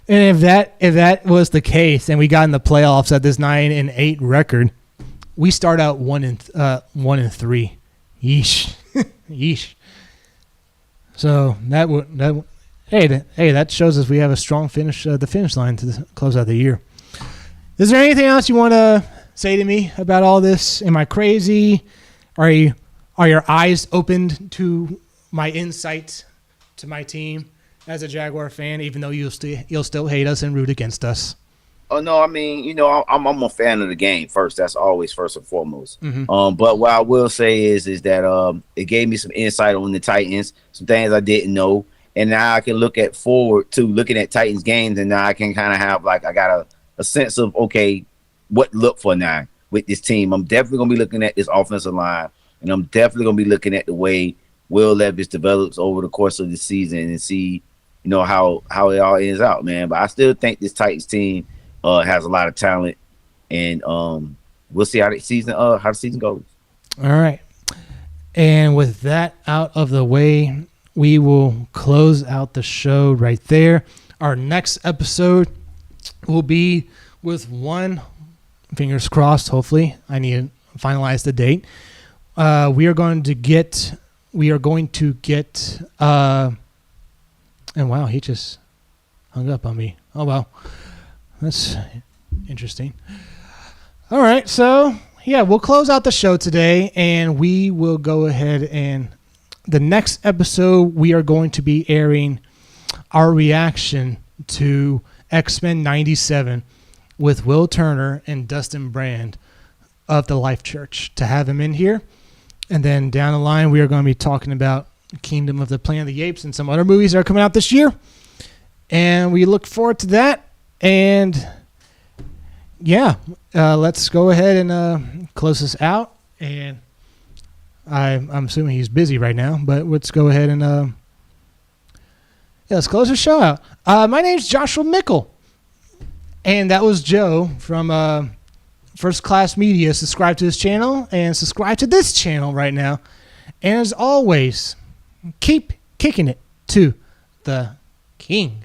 if that was the case, and we got in the playoffs at this 9-8 record, we start out 1-3. Yeesh, yeesh. So that shows us we have a strong finish, the finish line to close out the year. Is there anything else you want to say to me about all this? Am I crazy? Are your eyes opened to my insight to my team as a Jaguar fan, even though you'll still hate us and root against us? Oh no, I mean, I'm a fan of the game first. That's always first and foremost. Mm-hmm. But what I will say is that it gave me some insight on the Titans, some things I didn't know, and now I can look forward to looking at Titans games, and now I can kind of have I got a sense of what to look for now with this team. I'm definitely gonna be looking at this offensive line, and I'm definitely gonna be looking at the way Will Levis develops over the course of the season and see, how it all ends out, man. But I still think this Titans team has a lot of talent, and we'll see how the season goes. All right. And with that out of the way, we will close out the show right there. Our next episode will be with one, fingers crossed, hopefully. I need to finalize the date. We are going to get and wow, he just hung up on me. Oh, well, that's interesting. All right, so yeah, we'll close out the show today, and we will go ahead and the next episode we are going to be airing our reaction to X-Men 97 with Will Turner and Dustin Brand of the Life Church, to have him in here. And then down the line, we are going to be talking about Kingdom of the Planet of the Apes and some other movies that are coming out this year. And we look forward to that. And yeah, let's go ahead and close this out. And I'm assuming he's busy right now, but let's go ahead and let's close the show out. My name's Joshua Mickle, and that was Joe from First Class Media. Subscribe to this channel and subscribe to this channel right now. And as always, keep kicking it to the King.